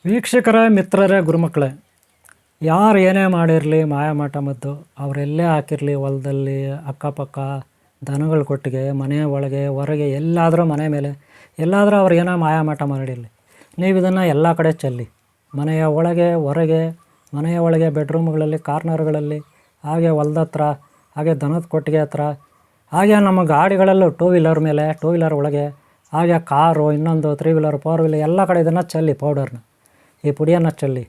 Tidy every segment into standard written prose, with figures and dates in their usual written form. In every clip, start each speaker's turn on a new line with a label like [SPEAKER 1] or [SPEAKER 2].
[SPEAKER 1] ವೀಕ್ಷಕರ ಮಿತ್ರರೇ ಗುರುಮಕ್ಕಳೇ, ಯಾರು ಏನೇ ಮಾಡಿರಲಿ ಮಾಯಾಮಾಟ ಮದ್ದು ಅವರೆಲ್ಲೇ ಹಾಕಿರಲಿ, ಹೊಲದಲ್ಲಿ ಅಕ್ಕಪಕ್ಕ ದನಗಳ ಕೊಟ್ಟಿಗೆ, ಮನೆ ಒಳಗೆ ಹೊರಗೆ ಎಲ್ಲಾದರೂ ಮನೆ ಮೇಲೆ ಎಲ್ಲಾದರೂ ಅವ್ರು ಏನೋ ಮಾಯಾಮಾಟ ಮಾಡಿರಲಿ, ನೀವು ಇದನ್ನು ಎಲ್ಲ ಕಡೆ ಚೆಲ್ಲಿ. ಮನೆಯ ಒಳಗೆ ಹೊರಗೆ, ಮನೆಯ ಒಳಗೆ ಬೆಡ್ರೂಮ್ಗಳಲ್ಲಿ, ಕಾರ್ನರ್ಗಳಲ್ಲಿ, ಹಾಗೆ ಹೊಲದ ಹತ್ರ, ಹಾಗೆ ದನದ ಕೊಟ್ಟಿಗೆ ಹತ್ರ, ಹಾಗೆ ನಮ್ಮ ಗಾಡಿಗಳಲ್ಲೂ ಟೂ ವೀಲರ್ ಮೇಲೆ, ಟೂ ವೀಲರ್ ಒಳಗೆ, ಹಾಗೆ ಕಾರು, ಇನ್ನೊಂದು 3 ವೀಲರ್ 4 ವೀಲರ್ ಎಲ್ಲ ಕಡೆ ಇದನ್ನು ಚೆಲ್ಲಿ. ಪೌಡರ್ನ, ಈ ಪುಡಿಯನ್ನು ಚೆಲ್ಲಿ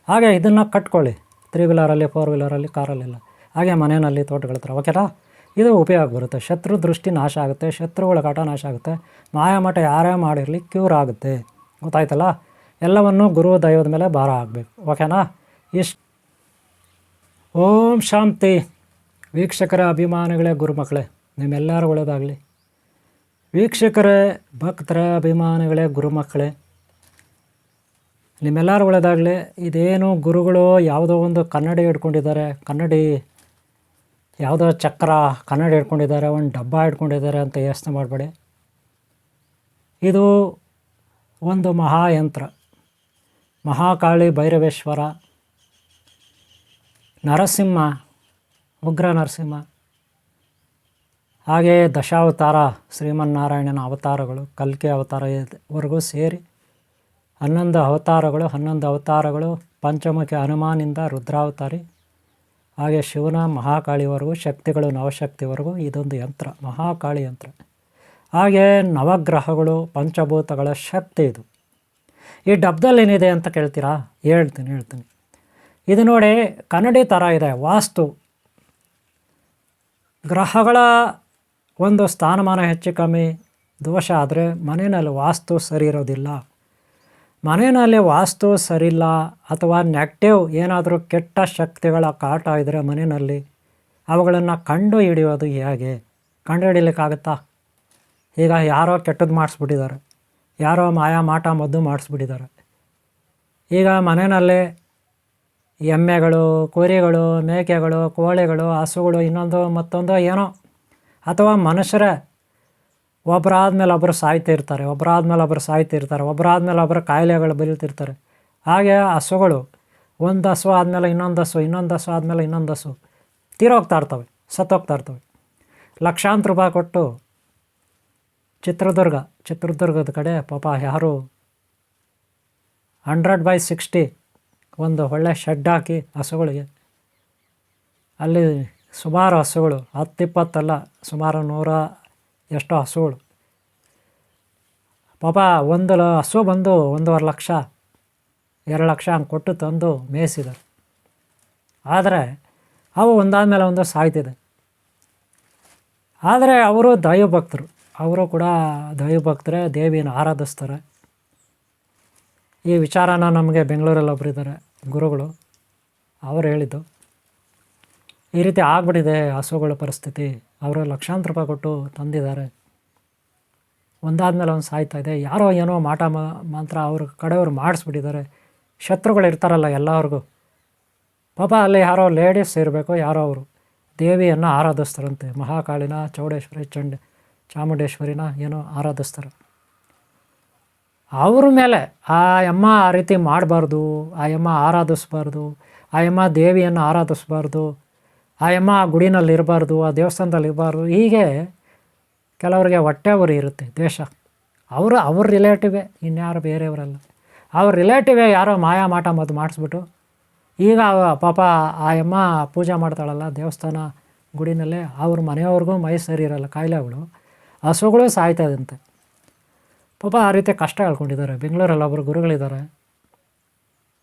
[SPEAKER 1] ಹಾಗೆ ಇದನ್ನು ಕಟ್ಕೊಳ್ಳಿ. 3 ವೀಲರಲ್ಲಿ 4 ವೀಲರಲ್ಲಿ ಕಾರಲ್ಲೆಲ್ಲ, ಹಾಗೆ ಮನೆಯಲ್ಲಿ ತೋಟಗಳ ಹತ್ರ. ಓಕೆನಾ? ಇದು ಉಪಯೋಗ ಬರುತ್ತೆ. ಶತ್ರು ದೃಷ್ಟಿ ನಾಶ ಆಗುತ್ತೆ, ಶತ್ರುಗಳ ಕಾಟ ನಾಶ ಆಗುತ್ತೆ. ಮಾಯಾಮಾಟ ಯಾರೇ ಮಾಡಿರಲಿ ಕ್ಯೂರ್ ಆಗುತ್ತೆ. ಗೊತ್ತಾಯ್ತಲ್ಲ? ಎಲ್ಲವನ್ನು ಗುರು ದೈವದ ಮೇಲೆ ಭಾರ ಆಗಬೇಕು. ಓಕೆನಾ? ಇಷ್ಟು. ಓಂ ಶಾಂತಿ. ವೀಕ್ಷಕರ ಅಭಿಮಾನಿಗಳೇ, ಗುರುಮಕ್ಕಳೇ, ನಿಮ್ಮೆಲ್ಲರೂ ಒಳ್ಳೆಯದಾಗಲಿ. ವೀಕ್ಷಕರೇ, ಭಕ್ತರ ಅಭಿಮಾನಿಗಳೇ, ಗುರುಮಕ್ಕಳೇ, ನಿಮ್ಮೆಲ್ಲರೂ ಒಳ್ಳೆಯದಾಗಲಿ. ಇದೇನು ಗುರುಗಳು ಯಾವುದೋ ಒಂದು ಕನ್ನಡಿ ಹಿಡ್ಕೊಂಡಿದ್ದಾರೆ, ಕನ್ನಡಿ ಯಾವುದೋ ಚಕ್ರ ಕನ್ನಡಿ ಹಿಡ್ಕೊಂಡಿದ್ದಾರೆ, ಒಂದು ಡಬ್ಬ ಹಿಡ್ಕೊಂಡಿದ್ದಾರೆ ಅಂತ ಯೋಚನೆ ಮಾಡಬೇಡಿ. ಇದು ಒಂದು ಮಹಾಯಂತ್ರ. ಮಹಾಕಾಳಿ ಭೈರವೇಶ್ವರ, ನರಸಿಂಹ, ಉಗ್ರ ನರಸಿಂಹ, ಹಾಗೆ ದಶಾವತಾರ ಶ್ರೀಮನ್ನಾರಾಯಣನ ಅವತಾರಗಳು, ಕಲ್ಕಿ ಅವತಾರವರೆಗೂ ಸೇರಿ 11 ಅವತಾರಗಳು. 11 ಅವತಾರಗಳು, ಪಂಚಮುಖಿ ಹನುಮಾನಿಂದ ರುದ್ರಾವತಾರಿ, ಹಾಗೆ ಶಿವನ ಮಹಾಕಾಳಿವರೆಗೂ, ಶಕ್ತಿಗಳು ನವಶಕ್ತಿವರೆಗೂ ಇದೊಂದು ಯಂತ್ರ, ಮಹಾಕಾಳಿ ಯಂತ್ರ. ಹಾಗೆ ನವಗ್ರಹಗಳು, ಪಂಚಭೂತಗಳ ಶಕ್ತಿ ಇದು. ಈ ಡಬ್ಬದಲ್ಲಿ ಏನಿದೆ ಅಂತ ಕೇಳ್ತೀರಾ? ಹೇಳ್ತೀನಿ. ಇದು ನೋಡಿ, ಕನ್ನಡಿ ಥರ ಇದೆ. ವಾಸ್ತು ಗ್ರಹಗಳ ಒಂದು ಸ್ಥಾನಮಾನ ಹೆಚ್ಚು ಕಮ್ಮಿ ದೋಷ ಆದರೆ ಮನೆಯಲ್ಲಿ ವಾಸ್ತು ಸರಿ ಇರೋದಿಲ್ಲ. ಮನೆಯಲ್ಲಿ ವಾಸ್ತು ಸರಿಯಿಲ್ಲ ಅಥವಾ ನೆಗೆಟಿವ್ ಏನಾದರೂ ಕೆಟ್ಟ ಶಕ್ತಿಗಳ ಕಾಟ ಇದ್ದರೆ ಮನೆಯಲ್ಲಿ ಅವುಗಳನ್ನು ಕಂಡು ಹಿಡಿಯೋದು ಹೇಗೆ? ಕಂಡು ಹಿಡಿಲಿಕ್ಕಾಗುತ್ತಾ? ಈಗ ಯಾರೋ ಕೆಟ್ಟದ್ದು ಮಾಡಿಸ್ಬಿಟ್ಟಿದ್ದಾರೆ, ಯಾರೋ ಮಾಟ ಮದ್ದು ಮಾಡಿಸ್ಬಿಟ್ಟಿದ್ದಾರೆ. ಈಗ ಮನೆಯಲ್ಲಿ ಎಮ್ಮೆಗಳು, ಕುರಿಗಳು, ಮೇಕೆಗಳು, ಕೋಳಿಗಳು, ಹಸುಗಳು, ಇನ್ನೊಂದು ಮತ್ತೊಂದು ಏನೋ, ಅಥವಾ ಮನುಷ್ಯರೇ ಒಬ್ಬರಾದ್ಮೇಲೆ ಒಬ್ಬರು ಸಾಯ್ತಿರ್ತಾರೆ, ಒಬ್ಬರಾದ್ಮೇಲೆ ಒಬ್ಬರು ಕಾಯಿಲೆಗಳು ಬರೀತಿರ್ತಾರೆ. ಹಾಗೆ ಹಸುಗಳು, ಒಂದು ಹಸು ಆದಮೇಲೆ ಇನ್ನೊಂದು ಹಸು, ಇನ್ನೊಂದು ಹಸು ಆದಮೇಲೆ ಇನ್ನೊಂದು ಹಸು ತೀರೋಗ್ತಾ ಇರ್ತವೆ, ಸತ್ತೋಗ್ತಾ ಇರ್ತವೆ. ಲಕ್ಷಾಂತರ ರೂಪಾಯಿ ಕೊಟ್ಟು ಚಿತ್ರದುರ್ಗದ ಕಡೆ ಪಾಪ ಯಾರು 100/60 ಒಂದು ಒಳ್ಳೆ ಶೆಡ್ ಹಾಕಿ ಹಸುಗಳಿಗೆ, ಅಲ್ಲಿ ಸುಮಾರು ಹಸುಗಳು 10-20 ಅಲ್ಲ, ಸುಮಾರು 100 ಎಷ್ಟೋ ಹಸುಗಳು. ಪಾಪ ಒಂದು ಹಸು ಬಂದು 1.5 ಲಕ್ಷ 2 ಲಕ್ಷ ಹಂಗೆ ಕೊಟ್ಟು ತಂದು ಮೇಯಿಸಿದ್ದಾರೆ. ಆದರೆ ಅವು ಒಂದಾದಮೇಲೆ ಒಂದು ಸಾಯ್ತಿದೆ. ಆದರೆ ಅವರು ದೈವಭಕ್ತರು, ಅವರು ಕೂಡ ದೈವಭಕ್ತರೇ, ದೇವಿಯನ್ನು ಆರಾಧಿಸ್ತಾರೆ. ಈ ವಿಚಾರನ ನಮಗೆ ಬೆಂಗಳೂರಲ್ಲಿ ಒಬ್ಬರಿದ್ದಾರೆ ಗುರುಗಳು, ಅವರು ಹೇಳಿದ್ದು ಈ ರೀತಿ ಆಗ್ಬಿಟ್ಟಿದೆ ಹಸುಗಳ ಪರಿಸ್ಥಿತಿ. ಅವರು ಲಕ್ಷಾಂತರ ರೂಪಾಯಿ ಕೊಟ್ಟು ತಂದಿದ್ದಾರೆ, ಒಂದಾದ್ಮೇಲೆ ಒಂದು ಸಾಯ್ತಾ ಇದೆ. ಯಾರೋ ಏನೋ ಮಂತ್ರ ಅವ್ರ ಕಡೆಯವರು ಮಾಡಿಸ್ಬಿಟ್ಟಿದ್ದಾರೆ. ಶತ್ರುಗಳು ಇರ್ತಾರಲ್ಲ ಎಲ್ಲರಿಗೂ. ಪಾಪ ಅಲ್ಲಿ ಯಾರೋ ಲೇಡೀಸ್ ಇರಬೇಕು, ಯಾರೋ ಅವರು ದೇವಿಯನ್ನು ಆರಾಧಿಸ್ತಾರಂತೆ. ಮಹಾಕಾಳಿನ, ಚೌಡೇಶ್ವರಿ, ಚಾಮುಂಡೇಶ್ವರಿನ ಏನೋ ಆರಾಧಿಸ್ತಾರೆ. ಅವ್ರ ಮೇಲೆ ಆ ಅಮ್ಮ ಆ ರೀತಿ ಮಾಡಬಾರ್ದು, ಆ ಅಮ್ಮ ಆರಾಧಿಸ್ಬಾರ್ದು, ಆ ಅಮ್ಮ ದೇವಿಯನ್ನು ಆರಾಧಿಸ್ಬಾರ್ದು, ಆ ಅಮ್ಮ ಆ ಗುಡಿನಲ್ಲಿ ಇರಬಾರ್ದು, ಆ ದೇವಸ್ಥಾನದಲ್ಲಿ ಇರಬಾರ್ದು. ಹೀಗೆ ಕೆಲವರಿಗೆ ಹೊಟ್ಟೆ ಉರಿ ಇರುತ್ತೆ, ದ್ವೇಷ. ಅವ್ರ ರಿಲೇಟಿವೇ, ಇನ್ಯಾರು ಬೇರೆಯವರಲ್ಲ. ಅವ್ರ ರಿಲೇಟಿವೇ ಯಾರೋ ಮಾಟ ಮದ್ದು ಮಾಡಿಸ್ಬಿಟ್ಟು ಈಗ ಪಾಪ ಆ ಅಮ್ಮ ಪೂಜೆ ಮಾಡ್ತಾಳಲ್ಲ ದೇವಸ್ಥಾನ ಗುಡಿನಲ್ಲೇ, ಅವ್ರ ಮನೆಯವ್ರಿಗೂ ಮೈ ಸರಿ ಇರಲ್ಲ, ಕಾಯಿಲೆಗಳು, ಹಸುಗಳು ಸಾಯ್ತಾಯಿದಂತೆ. ಪಾಪ ಆ ರೀತಿ ಕಷ್ಟ ಹೇಳ್ಕೊಂಡಿದ್ದಾರೆ. ಬೆಂಗಳೂರಲ್ಲಿ ಒಬ್ಬರು ಗುರುಗಳಿದ್ದಾರೆ,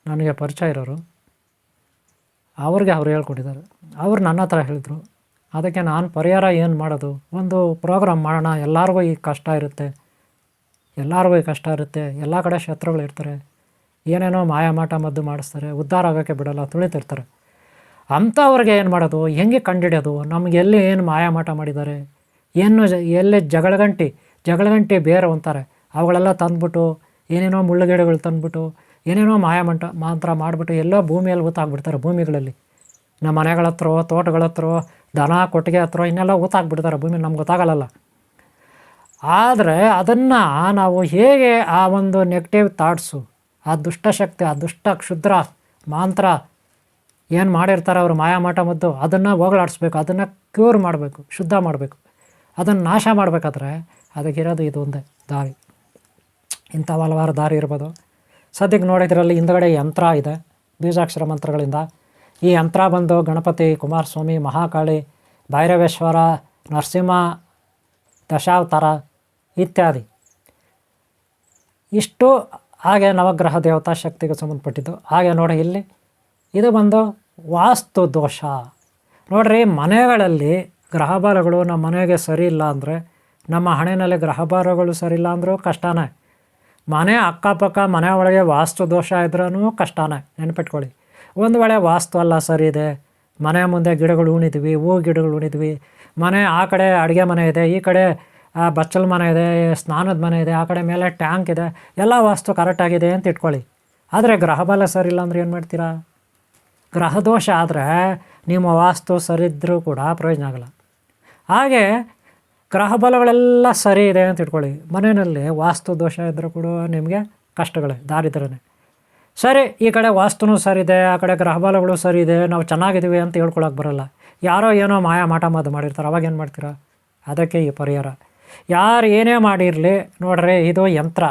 [SPEAKER 1] ನನಗೆ ಪರಿಚಯ ಇರೋರು, ಅವ್ರಿಗೆ ಅವ್ರು ಹೇಳ್ಕೊಟ್ಟಿದ್ದಾರೆ. ಅವ್ರು ನನ್ನ ಹತ್ರ ಹೇಳಿದರು. ಅದಕ್ಕೆ ನಾನು ಪರಿಹಾರ ಏನು ಮಾಡೋದು, ಒಂದು ಪ್ರೋಗ್ರಾಮ್ ಮಾಡೋಣ. ಎಲ್ಲರಿಗೂ ಈ ಕಷ್ಟ ಇರುತ್ತೆ, ಎಲ್ಲ ಕಡೆ ಶತ್ರುಗಳು ಇರ್ತಾರೆ, ಏನೇನೋ ಮಾಟ ಮದ್ದು ಮಾಡಿಸ್ತಾರೆ, ಉದ್ಧಾರ ಆಗೋಕ್ಕೆ ಬಿಡೋಲ್ಲ, ತುಳಿತಿರ್ತಾರೆ. ಅಂಥವ್ರಿಗೆ ಏನು ಮಾಡೋದು, ಹೆಂಗೆ ಕಂಡುಹಿಡಿಯೋದು, ನಮಗೆ ಎಲ್ಲಿ ಏನು ಮಾಟ ಮಾಡಿದ್ದಾರೆ, ಎಲ್ಲಿ ಜಗಳಗಂಟಿ ಬೇರೆ ಅಂತಾರೆ, ಅವುಗಳೆಲ್ಲ ತಂದುಬಿಟ್ಟು, ಏನೇನೋ ಮುಳ್ಳುಗಿಡಗಳು ತಂದುಬಿಟ್ಟು, ಏನೇನೋ ಮಂತ್ರ ಮಾಡಿಬಿಟ್ಟು ಎಲ್ಲೋ ಭೂಮಿಯಲ್ಲಿ ಊತಾಕ್ಬಿಡ್ತಾರೆ. ಭೂಮಿಗಳಲ್ಲಿ, ನಮ್ಮ ಮನೆಗಳ ಹತ್ರ, ತೋಟಗಳ ಹತ್ರ, ದನ ಕೊಟ್ಟಿಗೆ ಹತ್ರ ಇನ್ನೆಲ್ಲ ಊತಾಕ್ಬಿಡ್ತಾರೆ ಭೂಮಿ, ನಮ್ಗೆ ಗೊತ್ತಾಗಲ್ಲ. ಆದರೆ ಅದನ್ನು ನಾವು ಹೇಗೆ ಆ ಒಂದು ನೆಗೆಟಿವ್ ಥಾಟ್ಸು ಆ ದುಷ್ಟಶಕ್ತಿ, ಆ ದುಷ್ಟ ಕ್ಷುದ್ರ ಮಾಂತ್ರ ಏನು ಮಾಡಿರ್ತಾರೆ ಅವರು ಮಾಯಾಮಾಟ ಮದ್ದು, ಅದನ್ನು ಹೋಗಲಾಡಿಸ್ಬೇಕು, ಅದನ್ನು ಕ್ಯೂರ್ ಮಾಡಬೇಕು, ಶುದ್ಧ ಮಾಡಬೇಕು, ಅದನ್ನು ನಾಶ ಮಾಡಬೇಕಾದ್ರೆ ಅದಕ್ಕಿರೋದು ಇದು ಒಂದೇ ದಾರಿ. ಇಂಥ ಹಲವಾರು ದಾರಿ ಇರ್ಬೋದು. ಸದ್ಯಕ್ಕೆ ನೋಡಿದ್ರಲ್ಲಿ ಹಿಂದುಗಡೆ ಯಂತ್ರ ಇದೆ ಬೀಜಾಕ್ಷರ ಮಂತ್ರಗಳಿಂದ. ಈ ಯಂತ್ರ ಬಂದು ಗಣಪತಿ, ಕುಮಾರಸ್ವಾಮಿ, ಮಹಾಕಾಳಿ, ಭೈರವೇಶ್ವರ, ನರಸಿಂಹ, ದಶಾವತಾರ ಇತ್ಯಾದಿ ಇಷ್ಟು. ಹಾಗೆ ನವಗ್ರಹ ದೇವತಾ ಶಕ್ತಿಗೆ ಸಂಬಂಧಪಟ್ಟಿದ್ದು. ಹಾಗೆ ನೋಡಿ ಇಲ್ಲಿ ಇದು ಬಂದು ವಾಸ್ತು ದೋಷ. ನೋಡ್ರಿ, ಮನೆಗಳಲ್ಲಿ ಗ್ರಹಬಲಗಳು ನಮ್ಮ ಮನೆಗೆ ಸರಿ ಇಲ್ಲ ಅಂದರೆ, ನಮ್ಮ ಹಣೆಯಲ್ಲಿ ಗ್ರಹಬಲಗಳು ಸರಿ ಇಲ್ಲ ಅಂದರೂ ಕಷ್ಟನೇ. ಮನೆ ಅಕ್ಕಪಕ್ಕ ಮನೆ ಒಳಗೆ ವಾಸ್ತು ದೋಷ ಇದ್ರೂ ಕಷ್ಟನೇ, ನೆನ್ಪಿಟ್ಕೊಳ್ಳಿ. ಒಂದು ವೇಳೆ ವಾಸ್ತು ಎಲ್ಲ ಸರಿ ಇದೆ, ಮನೆ ಮುಂದೆ ಗಿಡಗಳು ಉಣಿದ್ವಿ, ಹೂ ಗಿಡಗಳು ಉಣಿದ್ವಿ, ಮನೆ ಆ ಕಡೆ ಅಡುಗೆ ಮನೆ ಇದೆ, ಈ ಕಡೆ ಬಚ್ಚಲ ಮನೆ ಇದೆ, ಸ್ನಾನದ ಮನೆ ಇದೆ, ಆ ಕಡೆ ಮೇಲೆ ಟ್ಯಾಂಕ್ ಇದೆ, ಎಲ್ಲ ವಾಸ್ತು ಕರೆಕ್ಟಾಗಿದೆ ಅಂತ ಇಟ್ಕೊಳ್ಳಿ. ಆದರೆ ಗ್ರಹಬಲ ಸರಿ ಇಲ್ಲ ಅಂದರೆ ಏನು ಮಾಡ್ತೀರಾ? ಗ್ರಹದೋಷ ಆದರೆ ನಿಮ್ಮ ವಾಸ್ತು ಸರಿದ್ದರೂ ಕೂಡ ಪ್ರಯೋಜನ ಆಗಲ್ಲ. ಹಾಗೆ ಗ್ರಹಬಲಗಳೆಲ್ಲ ಸರಿ ಇದೆ ಅಂತ ಇಟ್ಕೊಳ್ಳಿ, ಮನೆಯಲ್ಲಿ ವಾಸ್ತು ದೋಷ ಇದ್ದರೂ ಕೂಡ ನಿಮಗೆ ಕಷ್ಟಗಳೇ, ದಾರಿದ್ರನೇ. ಸರಿ, ಈ ಕಡೆ ವಾಸ್ತುನೂ ಸರಿ ಇದೆ, ಆ ಕಡೆ ಗ್ರಹಬಲಗಳು ಸರಿ ಇದೆ, ನಾವು ಚೆನ್ನಾಗಿದ್ದೀವಿ ಅಂತ ಹೇಳ್ಕೊಳಕ್ಕೆ ಬರೋಲ್ಲ. ಯಾರೋ ಏನೋ ಮಾಟ ಮದ್ದು ಮಾಡಿರ್ತಾರೆ, ಅವಾಗ ಏನು ಮಾಡ್ತೀರಾ? ಅದಕ್ಕೆ ಈ ಪರಿಹಾರ. ಯಾರು ಏನೇ ಮಾಡಿರಲಿ ನೋಡ್ರಿ, ಇದು ಯಂತ್ರ.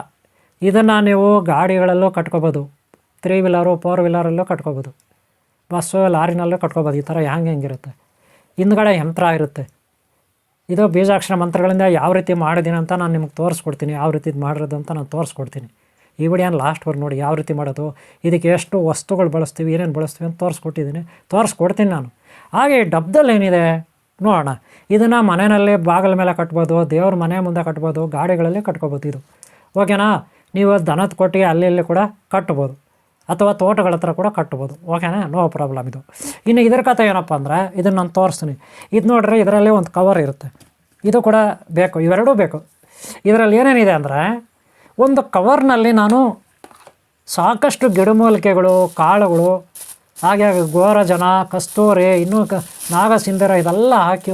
[SPEAKER 1] ಇದನ್ನು ನೀವು ಗಾಡಿಗಳಲ್ಲೂ ಕಟ್ಕೋಬೋದು, 3 ವೀಲರು 4 ವೀಲರಲ್ಲೂ ಕಟ್ಕೋಬೋದು, ಬಸ್ಸು ಲಾರಿನಲ್ಲೂ ಕಟ್ಕೋಬೋದು. ಈ ಥರ ಹೆಂಗಿರುತ್ತೆ, ಹಿಂದ್ಗಡೆ ಯಂತ್ರ ಇರುತ್ತೆ. ಇದು ಬೀಜಾಕ್ಷರ ಮಂತ್ರಗಳಿಂದ ಯಾವ ರೀತಿ ಮಾಡಿದ್ದೀನಿ ಅಂತ ನಾನು ನಿಮ್ಗೆ ತೋರಿಸ್ಕೊಡ್ತೀನಿ, ಯಾವ ರೀತಿ ಮಾಡಿರೋದು ಅಂತ ನಾನು ತೋರಿಸ್ಕೊಡ್ತೀನಿ. ಈ ವಿಡಿಯೋನ ಲಾಸ್ಟ್ವರೆಗೆ ನೋಡಿ, ಯಾವ ರೀತಿ ಮಾಡೋದು, ಇದಕ್ಕೆ ಎಷ್ಟು ವಸ್ತುಗಳು ಬಳಸ್ತೀವಿ, ಏನೇನು ಬಳಸ್ತೀವಿ ಅಂತ ತೋರಿಸ್ಕೊಡ್ತೀನಿ ನಾನು. ಹಾಗೆ ಡಬ್ಬದಲ್ಲಿ ಏನಿದೆ ನೋಡೋಣ. ಇದನ್ನು ಮನೆಯಲ್ಲಿ ಬಾಗಿಲ ಮೇಲೆ ಕಟ್ಬೋದು, ದೇವ್ರ ಮನೆ ಮುಂದೆ ಕಟ್ಬೋದು, ಗಾಡಿಗಳಲ್ಲಿ ಕಟ್ಕೋಬೋದು. ಇದು ಓಕೆನಾ? ನೀವು ದನದ ಕೊಟ್ಟಿಗೆ ಅಲ್ಲಿ ಇಲ್ಲಿ ಕೂಡ ಕಟ್ಬೋದು, ಅಥವಾ ತೋಟಗಳ ಹತ್ರ ಕೂಡ ಕಟ್ಬೋದು. ಓಕೆನಾ? No problem. ಇದು ಇನ್ನು ಇದರ ಕಥೆ ಏನಪ್ಪ ಅಂದರೆ, ಇದನ್ನು ನಾನು ತೋರಿಸ್ತೀನಿ. ಇದು ನೋಡ್ರಿ, ಇದರಲ್ಲಿ ಒಂದು ಕವರ್ ಇರುತ್ತೆ, ಇದು ಕೂಡ ಬೇಕು, ಇವೆರಡೂ ಬೇಕು. ಇದರಲ್ಲಿ ಏನೇನಿದೆ ಅಂದರೆ, ಒಂದು ಕವರ್ನಲ್ಲಿ ನಾನು ಸಾಕಷ್ಟು ಗಿಡಮೂಲಿಕೆಗಳು, ಕಾಳುಗಳು, ಹಾಗೆ ಗೋರಜನ, ಕಸ್ತೂರಿ, ಇನ್ನೂ ನಾಗಸಿಂಧೂರ ಇದೆಲ್ಲ ಹಾಕಿ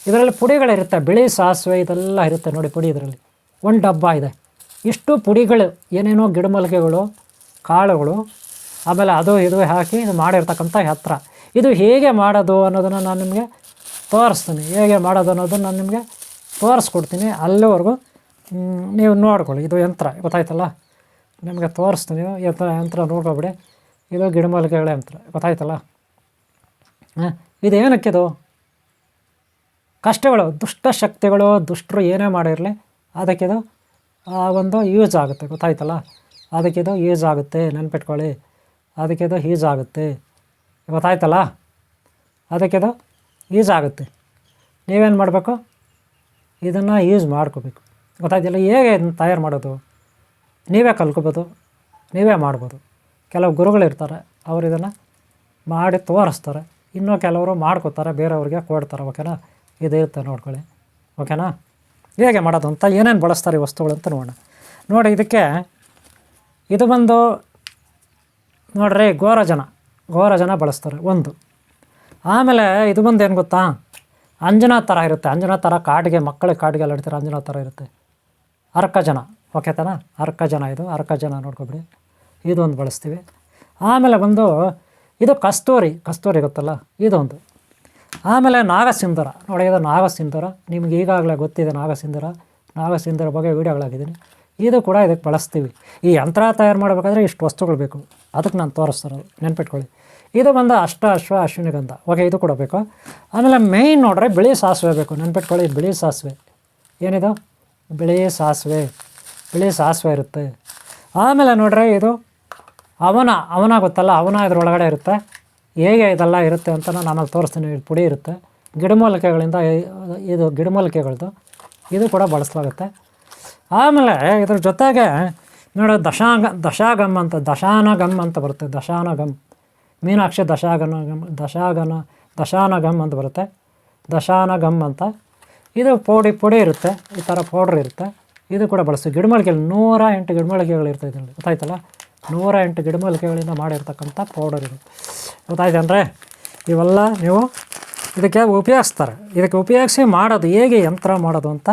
[SPEAKER 1] ಇದರಲ್ಲಿ ಪುಡಿಗಳಿರುತ್ತೆ, ಬಿಳಿ ಸಾಸಿವೆ ಇದೆಲ್ಲ ಇರುತ್ತೆ ನೋಡಿ ಪುಡಿ. ಇದರಲ್ಲಿ ಒಂದು ಡಬ್ಬ ಇದೆ. ಇಷ್ಟು ಪುಡಿಗಳು, ಏನೇನೋ ಗಿಡಮೂಲಿಕೆಗಳು, ಕಾಳುಗಳು, ಆಮೇಲೆ ಅದು ಇದು ಹಾಕಿ ಇದು ಮಾಡಿರ್ತಕ್ಕಂಥ ಯಂತ್ರ. ಇದು ಹೇಗೆ ಮಾಡೋದು ಅನ್ನೋದನ್ನು ನಾನು ನಿಮಗೆ ತೋರಿಸ್ತೀನಿ. ಹೇಗೆ ಮಾಡೋದು ಅನ್ನೋದನ್ನು ನಾನು ನಿಮಗೆ ತೋರಿಸ್ಕೊಡ್ತೀನಿ. ಅಲ್ಲಿವರೆಗೂ ನೀವು ನೋಡ್ಕೊಳ್ಳಿ. ಇದು ಯಂತ್ರ ಗೊತ್ತಾಯ್ತಲ್ಲ, ನಿಮಗೆ ತೋರಿಸ್ತೀನಿ. ಯಂತ್ರ ನೋಡ್ಕೊಬಿಡಿ. ಇದು ಗಿಡಮೂಲಿಕೆಗಳ ಯಂತ್ರ ಗೊತ್ತಾಯ್ತಲ್ಲ. ಇದು ಏನಕ್ಕಿದು? ಕಷ್ಟಗಳು, ದುಷ್ಟಶಕ್ತಿಗಳು, ದುಷ್ಟರು ಏನೇ ಮಾಡಿರಲಿ ಅದಕ್ಕಿದು ಒಂದು ಯೂಸ್ ಆಗುತ್ತೆ ಗೊತ್ತಾಯ್ತಲ್ಲ. ಅದಕ್ಕಿದು ಯೂಸ್ ಆಗುತ್ತೆ, ನೆನ್ಪಿಟ್ಕೊಳ್ಳಿ. ಅದಕ್ಕಿದು ಯೂಸ್ ಆಗುತ್ತೆ ಗೊತ್ತಾಯ್ತಲ್ಲ. ಅದಕ್ಕಿದು ಯೂಸ್ ಆಗುತ್ತೆ. ನೀವೇನು ಮಾಡಬೇಕು? ಇದನ್ನು ಯೂಸ್ ಮಾಡ್ಕೋಬೇಕು ಗೊತ್ತಾಯ್ತಿಲ್ಲ. ಹೇಗೆ ಇದನ್ನು ತಯಾರು ಮಾಡೋದು ನೀವೇ ಕಲ್ತ್ಕೋಬೋದು, ನೀವೇ ಮಾಡ್ಬೋದು. ಕೆಲವು ಗುರುಗಳಿರ್ತಾರೆ, ಅವರು ಇದನ್ನು ಮಾಡಿ ತೋರಿಸ್ತಾರೆ. ಇನ್ನೂ ಕೆಲವರು ಮಾಡ್ಕೋತಾರೆ, ಬೇರೆಯವ್ರಿಗೆ ಕೊಡ್ತಾರೆ. ಓಕೆನಾ? ಇದಿರುತ್ತೆ ನೋಡ್ಕೊಳ್ಳಿ. ಓಕೆನಾ? ಹೇಗೆ ಮಾಡೋದು ಅಂತ, ಏನೇನು ಬಳಸ್ತಾರೆ ಈ ವಸ್ತುಗಳು ಅಂತ ನೋಡೋಣ. ನೋಡಿ, ಇದಕ್ಕೆ ಇದು ಬಂದು ನೋಡ್ರಿ ಗೋರಜನ ಬಳಸ್ತಾರೆ ಒಂದು. ಆಮೇಲೆ ಇದು ಬಂದು ಏನು ಗೊತ್ತಾ, ಅಂಜನಾ ಥರ ಇರುತ್ತೆ. ಅಂಜನಾ ಥರ ಕಾಡಿಗೆ, ಮಕ್ಕಳಿಗೆ ಕಾಡಿಗೆಲ್ಲ ಇಡ್ತಾರೆ, ಅಂಜನಾ ಥರ ಇರುತ್ತೆ. ಅರ್ಕಜನ, ಓಕೆ ತಾನ? ಅರ್ಕಜನ, ಇದು ಅರ್ಕಜನ ನೋಡ್ಕೊಬಿಡಿ. ಇದೊಂದು ಬಳಸ್ತೀವಿ. ಆಮೇಲೆ ಬಂದು ಇದು ಕಸ್ತೂರಿ ಗೊತ್ತಲ್ಲ, ಇದೊಂದು. ಆಮೇಲೆ ನಾಗಸಿಂಧೂರ ನೋಡಿ, ಇದು ನಾಗಸಿಂಧೂರ. ನಿಮ್ಗೆ ಈಗಾಗಲೇ ಗೊತ್ತಿದೆ ನಾಗಸಿಂಧೂರ ಬಗ್ಗೆ ವೀಡಿಯೋಗಳಾಗಿದ್ದೀನಿ. ಇದು ಕೂಡ ಇದಕ್ಕೆ ಬಳಸ್ತೀವಿ. ಈ ಯಂತ್ರ ತಯಾರು ಮಾಡಬೇಕಾದ್ರೆ ಇಷ್ಟು ವಸ್ತುಗಳು ಬೇಕು, ಅದಕ್ಕೆ ನಾನು ತೋರಿಸ್ತಾರೋದು, ನೆನ್ಪಿಟ್ಕೊಳ್ಳಿ. ಇದು ಬಂದು ಅಶ್ವಿನಿ ಗಂಧ. ಓಕೆ, ಇದು ಕೂಡ ಬೇಕು. ಆಮೇಲೆ ಮೇಯ್ನ್ ನೋಡ್ರಿ, ಬಿಳಿ ಸಾಸಿವೆ ಬೇಕು, ನೆನ್ಪಿಟ್ಕೊಳ್ಳಿ. ಬಿಳಿ ಸಾಸಿವೆ ಏನಿದು? ಬಿಳಿ ಸಾಸಿವೆ ಇರುತ್ತೆ. ಆಮೇಲೆ ನೋಡ್ರಿ, ಇದು ಅವನ ಗೊತ್ತಲ್ಲ, ಅವನ ಇದ್ರೊಳಗಡೆ ಇರುತ್ತೆ. ಹೇಗೆ ಇದೆಲ್ಲ ಇರುತ್ತೆ ಅಂತ ನಾನು ಆಮೇಲೆ ತೋರಿಸ್ತೀನಿ. ಇದು ಪುಡಿ ಇರುತ್ತೆ ಗಿಡಮೂಲಿಕೆಗಳಿಂದ, ಇದು ಗಿಡಮೂಲಿಕೆಗಳದ್ದು, ಇದು ಕೂಡ ಬಳಸಲಾಗುತ್ತೆ. ಆಮೇಲೆ ಇದ್ರ ಜೊತೆಗೆ ನೋಡು, ದಶಾನಗಮ್ ಅಂತ ಬರುತ್ತೆ. ಮೀನಾಕ್ಷಿ ದಶಾನಗಮ್ ಅಂತ ಬರುತ್ತೆ. ದಶಾನಗಮ್ ಅಂತ ಇದು ಪುಡಿ ಇರುತ್ತೆ, ಈ ಥರ ಪೌಡ್ರ್ ಇರುತ್ತೆ. ಇದು ಕೂಡ ಬಳಸ್ತೀವಿ. ಗಿಡಮೂಲಿಕೆಗಳು 108 ಗಿಡಮೂಲಿಕೆಗಳು ಇರ್ತದೆ ಇದರಲ್ಲಿ ಗೊತ್ತಾಯ್ತಲ್ಲ. 108 ಗಿಡಮೂಲಿಕೆಗಳಿಂದ ಮಾಡಿರ್ತಕ್ಕಂಥ ಪೌಡರ್ ಇದು ಗೊತ್ತಾಯ್ತು ಅಂದರೆ, ಇವೆಲ್ಲ ನೀವು ಇದಕ್ಕೆ ಉಪಯೋಗಿಸ್ತಾರೆ. ಇದಕ್ಕೆ ಉಪಯೋಗಿಸಿ ಮಾಡೋದು ಹೇಗೆ, ಯಂತ್ರ ಮಾಡೋದು ಅಂತ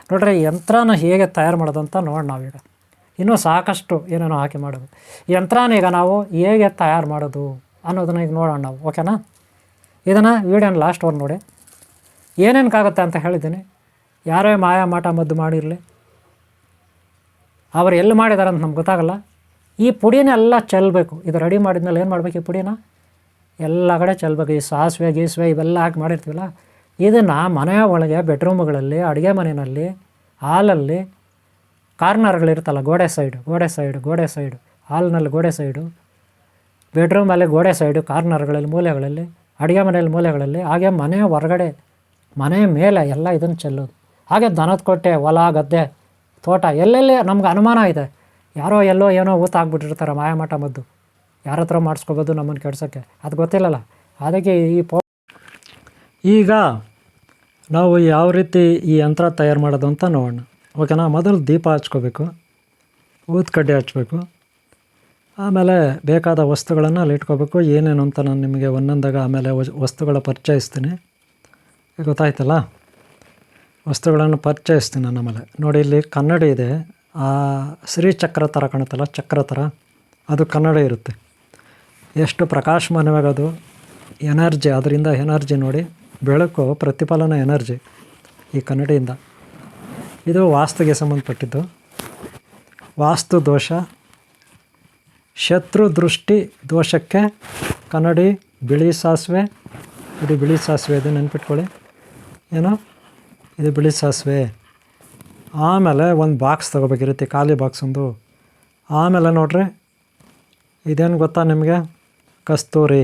[SPEAKER 1] ನೋಡ್ರಿ. ಯಂತ್ರನ ಹೇಗೆ ತಯಾರು ಮಾಡೋದು ಅಂತ ನೋಡಿ ನಾವೀಗ. ಇನ್ನೂ ಸಾಕಷ್ಟು ಏನೇನೋ ಹಾಕಿ ಮಾಡೋದು. ಯಂತ್ರನ ಈಗ ನಾವು ಹೇಗೆ ತಯಾರು ಮಾಡೋದು ಅನ್ನೋದನ್ನ ಈಗ ನೋಡೋಣ ನಾವು, ಓಕೆನಾ? ಇದನ್ನು ವೀಡಿಯೋನ ಲಾಸ್ಟ್ವರೆಗೆ ನೋಡಿ. ಏನೇನಕ್ಕಾಗುತ್ತೆ ಅಂತ ಹೇಳಿದ್ದೀನಿ. ಯಾರೇ ಮಾಯ ಮಾಟ ಮದ್ದು ಮಾಡಿರಲಿ, ಅವ್ರು ಎಲ್ಲಿ ಮಾಡಿದ್ದಾರೆ ಅಂತ ನಮ್ಗೆ ಗೊತ್ತಾಗಲ್ಲ. ಈ ಪುಡಿನೆಲ್ಲ ಚೆಲ್ಲಬೇಕು. ಇದು ರೆಡಿ ಮಾಡಿದ್ಮೇಲೆ ಏನು ಮಾಡಬೇಕು? ಈ ಪುಡಿನ ಎಲ್ಲ ಕಡೆ ಚೆಲ್ಲಬೇಕು. ಈ ಸಾಸಿವೆ ಗೀಸಿವೆ ಇವೆಲ್ಲ ಹಾಕಿ ಮಾಡಿರ್ತೀವಲ್ಲ, ಇದನ್ನು ಮನೆಯ ಒಳಗೆ ಬೆಡ್ರೂಮ್ಗಳಲ್ಲಿ, ಅಡುಗೆ ಮನೆಯಲ್ಲಿ, ಹಾಲಲ್ಲಿ, ಕಾರ್ನರ್ಗಳಿರುತ್ತಲ್ಲ, ಗೋಡೆ ಸೈಡು, ಹಾಲ್ನಲ್ಲಿ ಗೋಡೆ ಸೈಡು, ಬೆಡ್ರೂಮಲ್ಲಿ ಗೋಡೆ ಸೈಡು, ಕಾರ್ನರ್ಗಳಲ್ಲಿ, ಮೂಲೆಗಳಲ್ಲಿ, ಅಡುಗೆ ಮನೆಯಲ್ಲಿ ಮೂಲೆಗಳಲ್ಲಿ, ಹಾಗೆ ಮನೆ ಹೊರಗಡೆ, ಮನೆ ಮೇಲೆ ಎಲ್ಲ ಇದನ್ನು ಚೆಲ್ಲೋದು. ಹಾಗೆ ದನದ ಕೊಟ್ಟೆ, ಹೊಲ ಗದ್ದೆ, ತೋಟ, ಎಲ್ಲೆಲ್ಲಿ ನಮ್ಗೆ ಅನುಮಾನ ಇದೆ, ಯಾರೋ ಎಲ್ಲೋ ಏನೋ ಊತ ಹಾಕ್ಬಿಟ್ಟಿರ್ತಾರೆ ಮಾಯಮಾಟ ಮದ್ದು, ಯಾರ ಹತ್ರ ಮಾಡಿಸ್ಕೋಬೋದು ನಮ್ಮನ್ನು ಕೆಡ್ಸೋಕ್ಕೆ, ಅದು ಗೊತ್ತಿಲ್ಲಲ್ಲ. ಅದಕ್ಕೆ ಈಗ ನಾವು ಯಾವ ರೀತಿ ಈ ಯಂತ್ರ ತಯಾರು ಮಾಡೋದು ಅಂತ ನೋಡೋಣ, ಓಕೆನಾ? ಮೊದಲು ದೀಪ ಹಚ್ಕೋಬೇಕು, ಊದ್ಕಡ್ಡಿ ಹಚ್ಬೇಕು, ಆಮೇಲೆ ಬೇಕಾದ ವಸ್ತುಗಳನ್ನು ಅಲ್ಲಿ ಇಟ್ಕೋಬೇಕು. ಏನೇನು ಅಂತ ನಾನು ನಿಮಗೆ ಒಂದೊಂದಾಗ ಆಮೇಲೆ ವಸ್ತುಗಳ ಪರಿಚಯಿಸ್ತೀನಿ, ಗೊತ್ತಾಯ್ತಲ್ಲ? ವಸ್ತುಗಳನ್ನು ಪರಿಚಯಿಸ್ತೀನಿ ನಾನು. ಆಮೇಲೆ ನೋಡಿ, ಇಲ್ಲಿ ಕನ್ನಡಿ ಇದೆ, ಆ ಶ್ರೀಚಕ್ರ ಥರ ಕಾಣುತ್ತಲ್ಲ, ಚಕ್ರ ಥರ, ಅದು ಕನ್ನಡಿ ಇರುತ್ತೆ. ಎಷ್ಟು ಪ್ರಕಾಶಮಾನವಾಗೋದು, ಎನರ್ಜಿ, ಅದರಿಂದ ಎನರ್ಜಿ ನೋಡಿ, ಬೆಳಕು ಪ್ರತಿಫಲನ ಎನರ್ಜಿ ಈ ಕನ್ನಡಿಯಿಂದ. ಇದು ವಾಸ್ತುಗೆ ಸಂಬಂಧಪಟ್ಟಿದ್ದು. ವಾಸ್ತು ದೋಷ, ಶತ್ರು ದೃಷ್ಟಿ ದೋಷಕ್ಕೆ ಕನ್ನಡಿ, ಬಿಳಿ ಸಾಸಿವೆ, ಇದು ಬಿಳಿ ಸಾಸಿವೆ, ಇದು ನೆನ್ಪಿಟ್ಕೊಳ್ಳಿ, ಏನೋ ಇದು ಬಿಳಿ ಸಾಸಿವೆ. ಆಮೇಲೆ ಒಂದು ಬಾಕ್ಸ್ ತೊಗೋಬೇಕಿರುತ್ತೆ, ಖಾಲಿ ಬಾಕ್ಸ್ ಒಂದು. ಆಮೇಲೆ ನೋಡ್ರಿ, ಇದೇನು ಗೊತ್ತಾ ನಿಮಗೆ? ಕಸ್ತೂರಿ,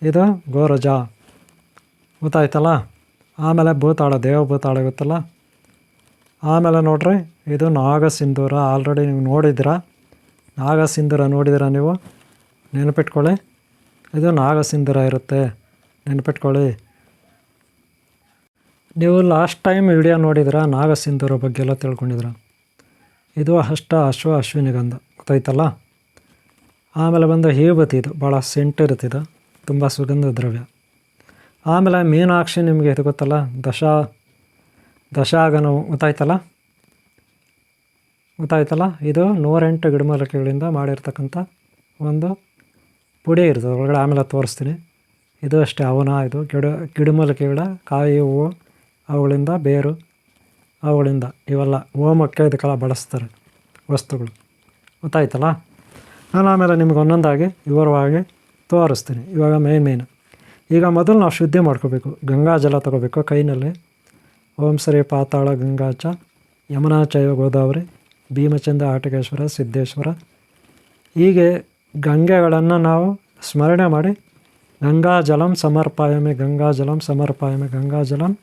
[SPEAKER 1] ಇದು ಗೋರಜ, ಗೊತ್ತಾಯ್ತಲ್ಲ? ಆಮೇಲೆ ಭೂತಾಳ, ದೇವ ಭೂತಾಳ ಗೊತ್ತಲ್ಲ? ಆಮೇಲೆ ನೋಡ್ರಿ, ಇದು ನಾಗಸಿಂಧೂರ. ಆಲ್ರೆಡಿ ನೀವು ನೋಡಿದ್ದೀರಾ, ನಾಗಸಿಂಧೂರ ನೋಡಿದ್ದೀರಾ ನೀವು, ನೆನಪಿಟ್ಕೊಳ್ಳಿ. ಇದು ನಾಗಸಿಂಧೂರ ಇರುತ್ತೆ, ನೆನಪಿಟ್ಕೊಳ್ಳಿ. ನೀವು ಲಾಸ್ಟ್ ಟೈಮ್ ವಿಡಿಯೋ ನೋಡಿದ್ರೆ ನಾಗಸಿಂಧೂರ ಬಗ್ಗೆ ಎಲ್ಲ ತಿಳ್ಕೊಂಡಿದ್ರ. ಇದು ಅಶ್ವಿನಿ ಗಂಧ, ಗೊತ್ತಾಯ್ತಲ್ಲ? ಆಮೇಲೆ ಬಂದು ಹೇಬತಿ, ಇದು ಭಾಳ ಸೆಂಟ್ ಇರುತ್ತಿದ್ದು, ತುಂಬ ಸುಗಂಧ ದ್ರವ್ಯ. ಆಮೇಲೆ ಮೀನಾಕ್ಷಿ, ನಿಮಗೆ ಇದು ಗೊತ್ತಲ್ಲ? ದಶಾಗನ, ಗೊತ್ತಾಯ್ತಲ್ಲ? ಇದು 108 ಗಿಡಮೂಲಿಕೆಗಳಿಂದ ಮಾಡಿರ್ತಕ್ಕಂಥ ಒಂದು ಪುಡಿ ಇರ್ತದೆ ಒಳಗಡೆ, ಆಮೇಲೆ ತೋರಿಸ್ತೀನಿ. ಇದು ಅಷ್ಟೇ ಅವನ, ಇದು ಗಿಡಮೂಲಿಕೆಗಳ ಕಾಯಿ, ಹೂವು, ಅವುಗಳಿಂದ ಬೇರು, ಅವುಗಳಿಂದ ಇವೆಲ್ಲ ಹೋಮಕ್ಕೆ ಇದಕ್ಕೆಲ್ಲ ಬಳಸ್ತಾರೆ ವಸ್ತುಗಳು, ಗೊತ್ತಾಯ್ತಲ್ಲ? ನಾನು ಆಮೇಲೆ ನಿಮ್ಗೆ ಒಂದೊಂದಾಗಿ ವಿವರವಾಗಿ ತೋರಿಸ್ತೀನಿ. ಇವಾಗ ಮೇಯ್ನು ಈಗ ಮೊದಲು ನಾವು ಶುದ್ಧಿ ಮಾಡ್ಕೋಬೇಕು. ಗಂಗಾ ಜಲ ತೊಗೋಬೇಕು ಕೈನಲ್ಲಿ. ಓಂ ಶ್ರೀ ಪಾತಾಳ ಗಂಗಾಚ ಯಮುನಾ ಚೈವ ಗೋದಾವರಿ ಭೀಮಚಂದ್ರ ಆಟಕೇಶ್ವರ ಸಿದ್ದೇಶ್ವರ, ಹೀಗೆ ಗಂಗೆಗಳನ್ನು ನಾವು ಸ್ಮರಣೆ ಮಾಡಿ ಗಂಗಾಜಲಂ ಸಮರ್ಪಯಾಮಿ, ಗಂಗಾಜಲಂ ಸಮರ್ಪಯಾಮಿ, ಗಂಗಾಜಲಂ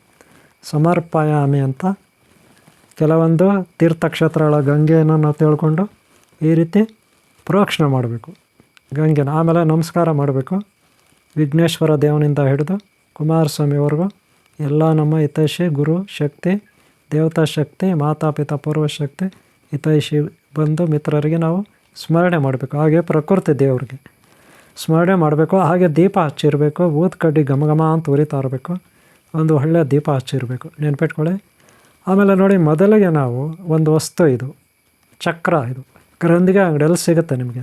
[SPEAKER 1] ಸಮರ್ಪಯಾಮಿ ಅಂತ ಕೆಲವೊಂದು ತೀರ್ಥಕ್ಷೇತ್ರಗಳ ಗಂಗೆಯನ್ನು ನಾವು ತಿಳ್ಕೊಂಡು ಈ ರೀತಿ ಪ್ರೋಕ್ಷಣೆ ಮಾಡಬೇಕು ಗಂಗೆನ. ಆಮೇಲೆ ನಮಸ್ಕಾರ ಮಾಡಬೇಕು. ವಿಘ್ನೇಶ್ವರ ದೇವನಿಂದ ಹಿಡಿದು ಕುಮಾರಸ್ವಾಮಿವರೆಗೂ ಎಲ್ಲ ನಮ್ಮ ಹಿತೈಷಿ ಗುರು ಶಕ್ತಿ, ದೇವತಾ ಶಕ್ತಿ, ಮಾತಾಪಿತಾ ಪೂರ್ವಶಕ್ತಿ, ಹಿತೈಷಿ ಬಂಧು ಮಿತ್ರರಿಗೆ ನಾವು ಸ್ಮರಣೆ ಮಾಡಬೇಕು. ಹಾಗೆ ಪ್ರಕೃತಿ ದೇವರಿಗೆ ಸ್ಮರಣೆ ಮಾಡಬೇಕು. ಹಾಗೆ ದೀಪ ಹಚ್ಚಿರಬೇಕು. ಊದ್ಕಡ್ಡಿ ಘಮ ಘಮ ಅಂತ ಉರಿತಾ ಇರಬೇಕು. ಒಂದು ಒಳ್ಳೆಯ ದೀಪ ಹಚ್ಚಿರಬೇಕು, ನೆನ್ಪಿಟ್ಕೊಳ್ಳಿ. ಆಮೇಲೆ ನೋಡಿ, ಮೊದಲಿಗೆ ನಾವು ಒಂದು ವಸ್ತು, ಇದು ಚಕ್ರ, ಇದು ಗ್ರಂಥಿಗೆ ಅಂಗಡಿಯಲ್ಲಿ ಸಿಗುತ್ತೆ ನಿಮಗೆ.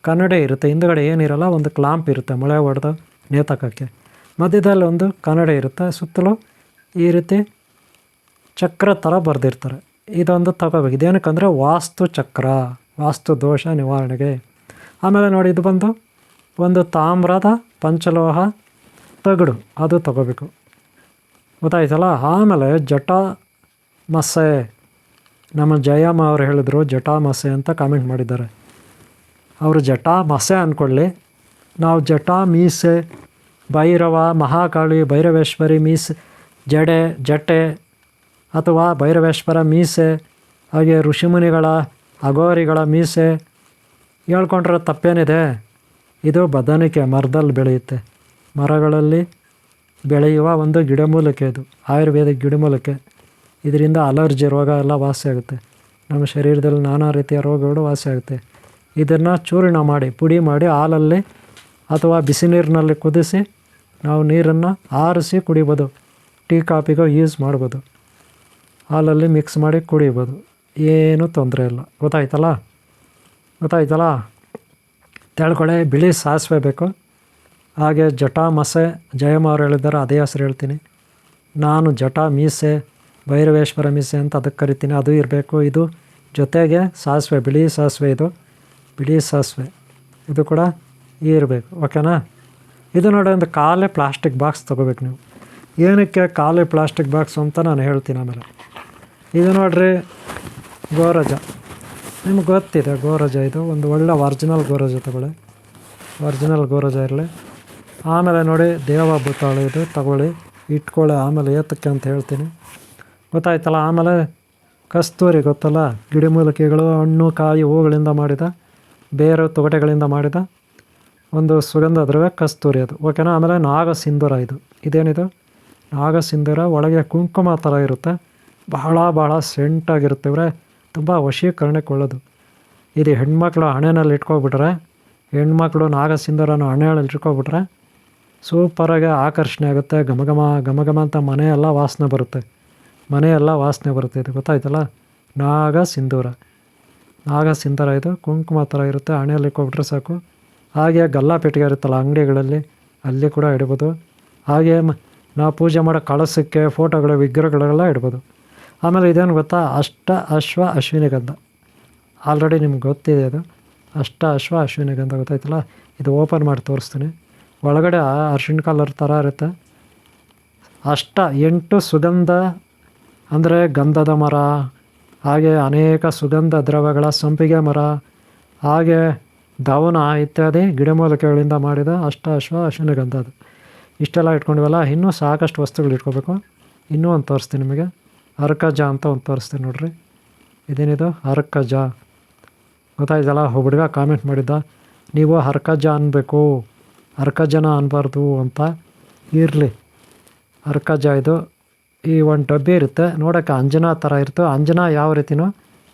[SPEAKER 1] ಕನ್ನಡಿ ಇರುತ್ತೆ, ಹಿಂದುಗಡೆ ಏನಿರಲ್ಲ, ಒಂದು ಕ್ಲಾಂಪ್ ಇರುತ್ತೆ ಮಳೆ ಹೊಡೆದು ನೇತಾಕಕ್ಕೆ. ಮಧ್ಯದಲ್ಲಿ ಒಂದು ಕನ್ನಡಿ ಇರುತ್ತೆ, ಸುತ್ತಲೂ ಈ ರೀತಿ ಚಕ್ರ ಥರ ಬರೆದಿರ್ತಾರೆ. ಇದೊಂದು ತಗೋಬೇಕು. ಇದೇನಕ್ಕಂದರೆ ವಾಸ್ತು ಚಕ್ರ, ವಾಸ್ತು ದೋಷ ನಿವಾರಣೆಗೆ. ಆಮೇಲೆ ನೋಡಿ, ಇದು ಬಂದು ಒಂದು ತಾಮ್ರದ ಪಂಚಲೋಹ ತಗಡು, ಅದು ತಗೋಬೇಕು, ಗೊತ್ತಾಯ್ತಲ್ಲ? ಆಮೇಲೆ ಜಟಾ ಮಸೆ, ನಮ್ಮ ಜಯಮ್ಮ ಅವರು ಹೇಳಿದ್ರು ಜಟಾ ಮಸೆ ಅಂತ ಕಾಮೆಂಟ್ ಮಾಡಿದ್ದಾರೆ. ಅವರು ಜಟಾ ಮಸೆ ಅಂದ್ಕೊಳ್ಳಿ, ನಾವು ಜಟಾ ಮೀಸೆ, ಭೈರವ, ಮಹಾಕಾಳಿ, ಭೈರವೇಶ್ವರಿ ಮೀಸೆ, ಜಟೆ ಅಥವಾ ಭೈರವೇಶ್ವರ ಮೀಸೆ, ಹಾಗೆ ಋಷಿಮುನಿಗಳ ಅಘೋರಿಗಳ ಮೀಸೆ ಹೇಳ್ಕೊಂಡ್ರೆ ತಪ್ಪೇನಿದೆ? ಇದು ಬದನಿಕೆ, ಮರದಲ್ಲಿ ಬೆಳೆಯುತ್ತೆ, ಮರಗಳಲ್ಲಿ ಬೆಳೆಯುವ ಒಂದು ಗಿಡಮೂಲಿಕೆ. ಇದು ಆಯುರ್ವೇದಿಕ್ ಗಿಡಮೂಲಿಕೆ. ಇದರಿಂದ ಅಲರ್ಜಿ ರೋಗ ಎಲ್ಲ ವಾಸಿಯಾಗುತ್ತೆ. ನಮ್ಮ ಶರೀರದಲ್ಲಿ ನಾನಾ ರೀತಿಯ ರೋಗಗಳು ವಾಸಿಯಾಗುತ್ತೆ. ಇದನ್ನು ಚೂರ್ಣ ಮಾಡಿ, ಪುಡಿ ಮಾಡಿ, ಹಾಲಲ್ಲಿ ಅಥವಾ ಬಿಸಿ ನೀರಿನಲ್ಲಿ ಕುದಿಸಿ ನಾವು ನೀರನ್ನು ಆರಿಸಿ ಕುಡಿಬೋದು. ಟೀ ಕಾಪಿಗೂ ಯೂಸ್ ಮಾಡ್ಬೋದು. ಹಾಲಲ್ಲಿ ಮಿಕ್ಸ್ ಮಾಡಿ ಕುಡಿಬೋದು. ಏನೂ ತೊಂದರೆ ಇಲ್ಲ. ಗೊತ್ತಾಯ್ತಲ್ಲ. ತಿಳ್ಕೊಳ್ಳಿ. ಬಿಳಿ ಸಾಸಿವೆ ಬೇಕು. ಹಾಗೆ ಜಟಾ ಮಸೆ, ಜಯಮ್ಮ ಅವ್ರು ಹೇಳಿದ್ದಾರೆ, ಅದೇ ಹೆಸರು ಹೇಳ್ತೀನಿ ನಾನು. ಜಟಾ ಮೀಸೆ, ಭೈರವೇಶ್ವರ ಮೀಸೆ ಅಂತ ಅದಕ್ಕೆ ಕರಿತೀನಿ, ಅದು ಇರಬೇಕು. ಇದು ಜೊತೆಗೆ ಸಾಸಿವೆ, ಬಿಳಿ ಸಾಸಿವೆ, ಬಿಳಿ ಸಾಸಿವೆ ಇದು ಕೂಡ ಇರಬೇಕು. ಓಕೆನಾ. ಇದು ನೋಡಿ, ಒಂದು ಖಾಲಿ ಪ್ಲಾಸ್ಟಿಕ್ ಬಾಕ್ಸ್ ತೊಗೋಬೇಕು ನೀವು. ಏನಕ್ಕೆ ಖಾಲಿ ಪ್ಲಾಸ್ಟಿಕ್ ಬಾಕ್ಸ್ ಅಂತ ನಾನು ಹೇಳ್ತೀನಿ ಆಮೇಲೆ. ಇದು ನೋಡಿರಿ, ಗೋರಜ. ನಿಮ್ಗೆ ಗೊತ್ತಿದೆ ಗೋರಜ. ಇದು ಒಂದು ಒಳ್ಳೆ ಒರಿಜಿನಲ್ ಗೋರಜ ತಗೊಳ್ಳಿ. ಒರಿಜಿನಲ್ ಗೋರಜ ಇರಲಿ. ಆಮೇಲೆ ನೋಡಿ, ದೇವ ಬುತ್ತಾಳೆ ಇದು ತಗೊಳ್ಳಿ, ಇಟ್ಕೊಳ್ಳಿ. ಆಮೇಲೆ ಏತಕ್ಕೆ ಅಂತ ಹೇಳ್ತೀನಿ. ಗೊತ್ತಾಯ್ತಲ್ಲ. ಆಮೇಲೆ ಕಸ್ತೂರಿ ಗೊತ್ತಲ್ಲ, ಗಿಡಮೂಲಿಕೆಗಳು, ಹಣ್ಣು, ಕಾಯಿ, ಹೂಗಳಿಂದ ಮಾಡಿದ, ಬೇರು, ತೊಗಟೆಗಳಿಂದ ಮಾಡಿದ ಒಂದು ಸುಗಂಧ ದ್ರವ್ಯ ಕಸ್ತೂರಿ ಅದು. ಓಕೆನಾ. ಆಮೇಲೆ ನಾಗಸಿಂಧೂರ. ಇದೇನಿದು ನಾಗಸಿಂಧೂರ. ಒಳಗೆ ಕುಂಕುಮ ಥರ ಇರುತ್ತೆ, ಬಹಳ ಸೆಂಟಾಗಿರುತ್ತೆ. ಇವರೇ ತುಂಬ ವಶೀಕರಣಕ್ಕೆ ಒಳ್ಳೆಯದು. ಇದು ಹೆಣ್ಮಕ್ಳು ಹಣೆಯಲ್ಲಿ ಇಟ್ಕೊಬಿಟ್ರೆ, ಹೆಣ್ಮಕ್ಳು ನಾಗಸಿಂಧೂರನ ಹಣೆಯಲ್ಲಿ ಇಟ್ಕೊಬಿಟ್ರೆ ಸೂಪರಾಗಿ ಆಕರ್ಷಣೆ ಆಗುತ್ತೆ. ಘಮ ಅಂತ ಮನೆಯೆಲ್ಲ ವಾಸನೆ ಬರುತ್ತೆ. ಇದು ಗೊತ್ತಾಯ್ತಲ್ಲ. ನಾಗಸಿಂಧೂರ ಇದು ಕುಂಕುಮ ಥರ ಇರುತ್ತೆ, ಹಣೆಯಲ್ಲಿ ಇಟ್ಕೊಬಿಟ್ರೆ ಸಾಕು. ಹಾಗೆ ಗಲ್ಲಾಪೆಟ್ಟಿಗೆ ಇರುತ್ತಲ್ಲ ಅಂಗಡಿಗಳಲ್ಲಿ, ಅಲ್ಲಿ ಕೂಡ ಇಡ್ಬೋದು. ಹಾಗೆ ನಾವು ಪೂಜೆ ಮಾಡೋ ಕಳಸಕ್ಕೆ, ಫೋಟೋಗಳು, ವಿಗ್ರಹಗಳೆಲ್ಲ ಇಡ್ಬೋದು. ಆಮೇಲೆ ಇದೇನು ಗೊತ್ತಾ, ಅಶ್ವಿನಿ ಗಂಧ. ಆಲ್ರೆಡಿ ನಿಮ್ಗೆ ಗೊತ್ತಿದೆ ಅದು. ಅಶ್ವಿನಿ ಗಂಧ ಗೊತ್ತಾಯ್ತಲ್ಲ. ಇದು ಓಪನ್ ಮಾಡಿ ತೋರಿಸ್ತೀನಿ. ಒಳಗಡೆ ಅರ್ಶಿಣ ಕಲರ್ ಥರ ಇರುತ್ತೆ. 8 ಸುಗಂಧ ಅಂದರೆ ಗಂಧದ ಮರ, ಹಾಗೆ ಅನೇಕ ಸುಗಂಧ ದ್ರವ್ಯಗಳ ಸಂಪಿಗೆ ಮರ, ಹಾಗೆ ದವನ ಇತ್ಯಾದಿ ಗಿಡಮೂಲಿಕೆಗಳಿಂದ ಮಾಡಿದ ಅಶ್ವಿನಿ ಗಂಧ. ಅದು ಇಷ್ಟೆಲ್ಲ ಇಟ್ಕೊಂಡಿವಲ್ಲ. ಇನ್ನೂ ಸಾಕಷ್ಟು ವಸ್ತುಗಳು ಇಟ್ಕೋಬೇಕು. ಇನ್ನೂ ಒಂದು ತೋರಿಸ್ತೀನಿ ನಿಮಗೆ. ಅರ್ಕಜ ಅಂತ ಒಂದು ತೋರಿಸ್ತೀನಿ ನೋಡ್ರಿ. ಇದೇನಿದು ಅರ್ಕಜ. ಗೊತ್ತಾಯ್ತಲ್ಲ. ಹುಡುಗ ಕಾಮೆಂಟ್ ಮಾಡಿದ್ದ, ನೀವು ಅರ್ಕಜ ಅನ್ಬೇಕು, ಅರ್ಕಜನ ಅನ್ಬಾರ್ದು ಅಂತ. ಇರಲಿ, ಅರ್ಕಜ ಇದು. ಈ ಒಂದು ಡಬ್ಬಿ ಇರುತ್ತೆ, ನೋಡೋಕ್ಕೆ ಅಂಜನಾ ಥರ ಇರುತ್ತೆ. ಅಂಜನಾ ಯಾವ ರೀತಿಯೂ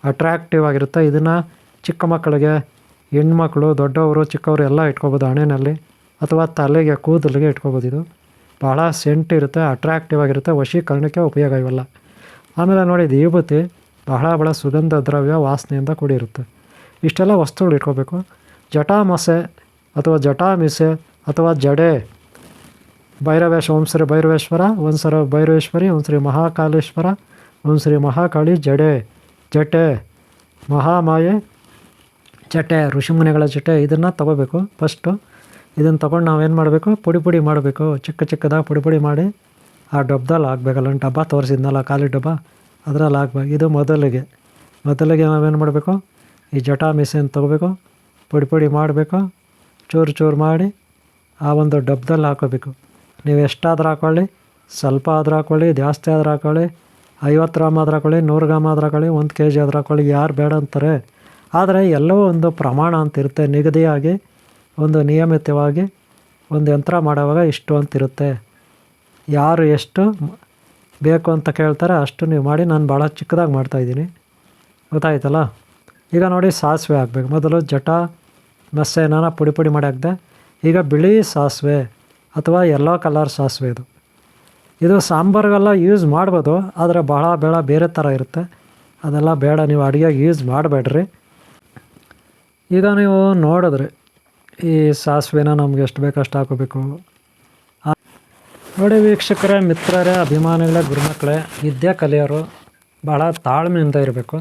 [SPEAKER 1] ಅಟ್ರ್ಯಾಕ್ಟಿವ್ ಆಗಿರುತ್ತೆ. ಇದನ್ನು ಚಿಕ್ಕ ಮಕ್ಕಳಿಗೆ, ಹೆಣ್ಮಕ್ಳು, ದೊಡ್ಡವರು, ಚಿಕ್ಕವರು ಎಲ್ಲ ಇಟ್ಕೊಬೋದು. ಹಣೆಯಲ್ಲಿ ಅಥವಾ ತಲೆಗೆ, ಕೂದಲಿಗೆ ಇಟ್ಕೊಬೋದು. ಇದು ಭಾಳ ಸೆಂಟ್ ಇರುತ್ತೆ, ಅಟ್ರ್ಯಾಕ್ಟಿವ್ ಆಗಿರುತ್ತೆ, ವಶೀಕರಣಕ್ಕೆ ಉಪಯೋಗ ಇವೆಲ್ಲ. ಆಮೇಲೆ ನೋಡಿ, ಇದು ವಿಭೂತಿ ಬಹಳ ಸುಗಂಧ ದ್ರವ್ಯ ವಾಸನೆಯಿಂದ ಕೂಡಿರುತ್ತೆ. ಇಷ್ಟೆಲ್ಲ ವಸ್ತುಗಳು ಇಟ್ಕೋಬೇಕು. ಜಟಾಮಸೆ ಅಥವಾ ಜಟಾಮಿಸೆ ಅಥವಾ ಜಡೆ, ಓಂ ಶ್ರೀ ಭೈರವೇಶ್ವರ, ಓಂ ಶ್ರೀ ಭೈರವೇಶ್ವರಿ, ಓಂ ಶ್ರೀ ಮಹಾಕಾಲೇಶ್ವರ, ಓಂ ಶ್ರೀ ಮಹಾಕಾಳಿ, ಜಟೆ, ಮಹಾಮಾಯೆ ಜಟೆ, ಋಷಿಮುನಿಗಳ ಜಟೆ. ಇದನ್ನು ತೊಗೋಬೇಕು. ಫಸ್ಟು ಇದನ್ನು ತೊಗೊಂಡು ನಾವೇನು ಮಾಡಬೇಕು, ಪುಡಿ ಮಾಡಬೇಕು. ಚಿಕ್ಕದಾಗಿ ಪುಡಿ ಮಾಡಿ ಆ ಡಬ್ಬದಲ್ಲಿ ಹಾಕ್ಬೇಕಲ್ಲ. ಡಬ್ಬ ತೋರಿಸಿದ್ನಲ್ಲ, ಖಾಲಿ ಡಬ್ಬ, ಅದರಲ್ಲಿ ಹಾಕ್ಬೇಕು. ಇದು ಮೊದಲಿಗೆ ನಾವೇನು ಮಾಡಬೇಕು, ಈ ಜಟಾ ಮಿಷನ್ ತೊಗೋಬೇಕು, ಪುಡಿ ಮಾಡಬೇಕು, ಚೂರು ಮಾಡಿ ಆ ಒಂದು ಡಬ್ಬದಲ್ಲಿ ಹಾಕೋಬೇಕು. ನೀವು ಎಷ್ಟಾದರೂ ಹಾಕ್ಕೊಳ್ಳಿ, ಸ್ವಲ್ಪ ಆದರೂ ಹಾಕ್ಕೊಳ್ಳಿ, ಜಾಸ್ತಿ ಆದರೂ ಹಾಕ್ಕೊಳ್ಳಿ, 50 ಗ್ರಾಮ್ ಆದರೂ ಹಾಕ್ಕೊಳ್ಳಿ, 100 ಗ್ರಾಮ್ ಆದರೂ ಹಾಕ್ಕೊಳ್ಳಿ, 1 kg ಆದರೂ ಹಾಕ್ಕೊಳ್ಳಿ, ಯಾರು ಬೇಡ ಅಂತಾರೆ. ಆದರೆ ಎಲ್ಲವೂ ಒಂದು ಪ್ರಮಾಣ ಅಂತಿರುತ್ತೆ, ನಿಗದಿಯಾಗಿ ಒಂದು ನಿಯಮಿತವಾಗಿ ಒಂದು ಯಂತ್ರ ಮಾಡುವಾಗ ಇಷ್ಟು ಅಂತಿರುತ್ತೆ. ಯಾರು ಎಷ್ಟು ಬೇಕು ಅಂತ ಕೇಳ್ತಾರೆ ಅಷ್ಟು ನೀವು ಮಾಡಿ. ನಾನು ಭಾಳ ಚಿಕ್ಕದಾಗಿ ಮಾಡ್ತಾಯಿದ್ದೀನಿ, ಗೊತ್ತಾಯ್ತಲ್ಲ. ಈಗ ನೋಡಿ, ಸಾಸಿವೆ ಹಾಕಬೇಕು. ಮೊದಲು ಜಟಾ ಮಸೆನ ಪುಡಿ ಮಾಡಿ ಹಾಕಿದೆ. ಈಗ ಬಿಳಿ ಸಾಸಿವೆ ಅಥವಾ ಯೆಲ್ಲೋ ಕಲರ್ ಸಾಸಿವೆ. ಇದು ಸಾಂಬಾರಿಗೆಲ್ಲ ಯೂಸ್ ಮಾಡ್ಬೋದು, ಆದರೆ ಭಾಳ ಬೇರೆ ಥರ ಇರುತ್ತೆ. ಅದೆಲ್ಲ ಬೇಡ, ನೀವು ಅಡುಗೆಗೆ ಯೂಸ್ ಮಾಡಬೇಡ್ರಿ. ಈಗ ನೀವು ನೋಡಿದ್ರಿ, ಈ ಸಾಸಿವೆನ ನಮ್ಗೆ ಎಷ್ಟು ಬೇಕು ಅಷ್ಟು ಹಾಕೋಬೇಕು. ನೋಡಿ ವೀಕ್ಷಕರೇ, ಮಿತ್ರರೇ, ಅಭಿಮಾನಿಗಳೇ, ಗುರುಮಕ್ಕಳೇ, ವಿದ್ಯೆ ಕಲಿಯೋರು ಭಾಳ ತಾಳ್ಮೆಯಿಂದ ಇರಬೇಕು.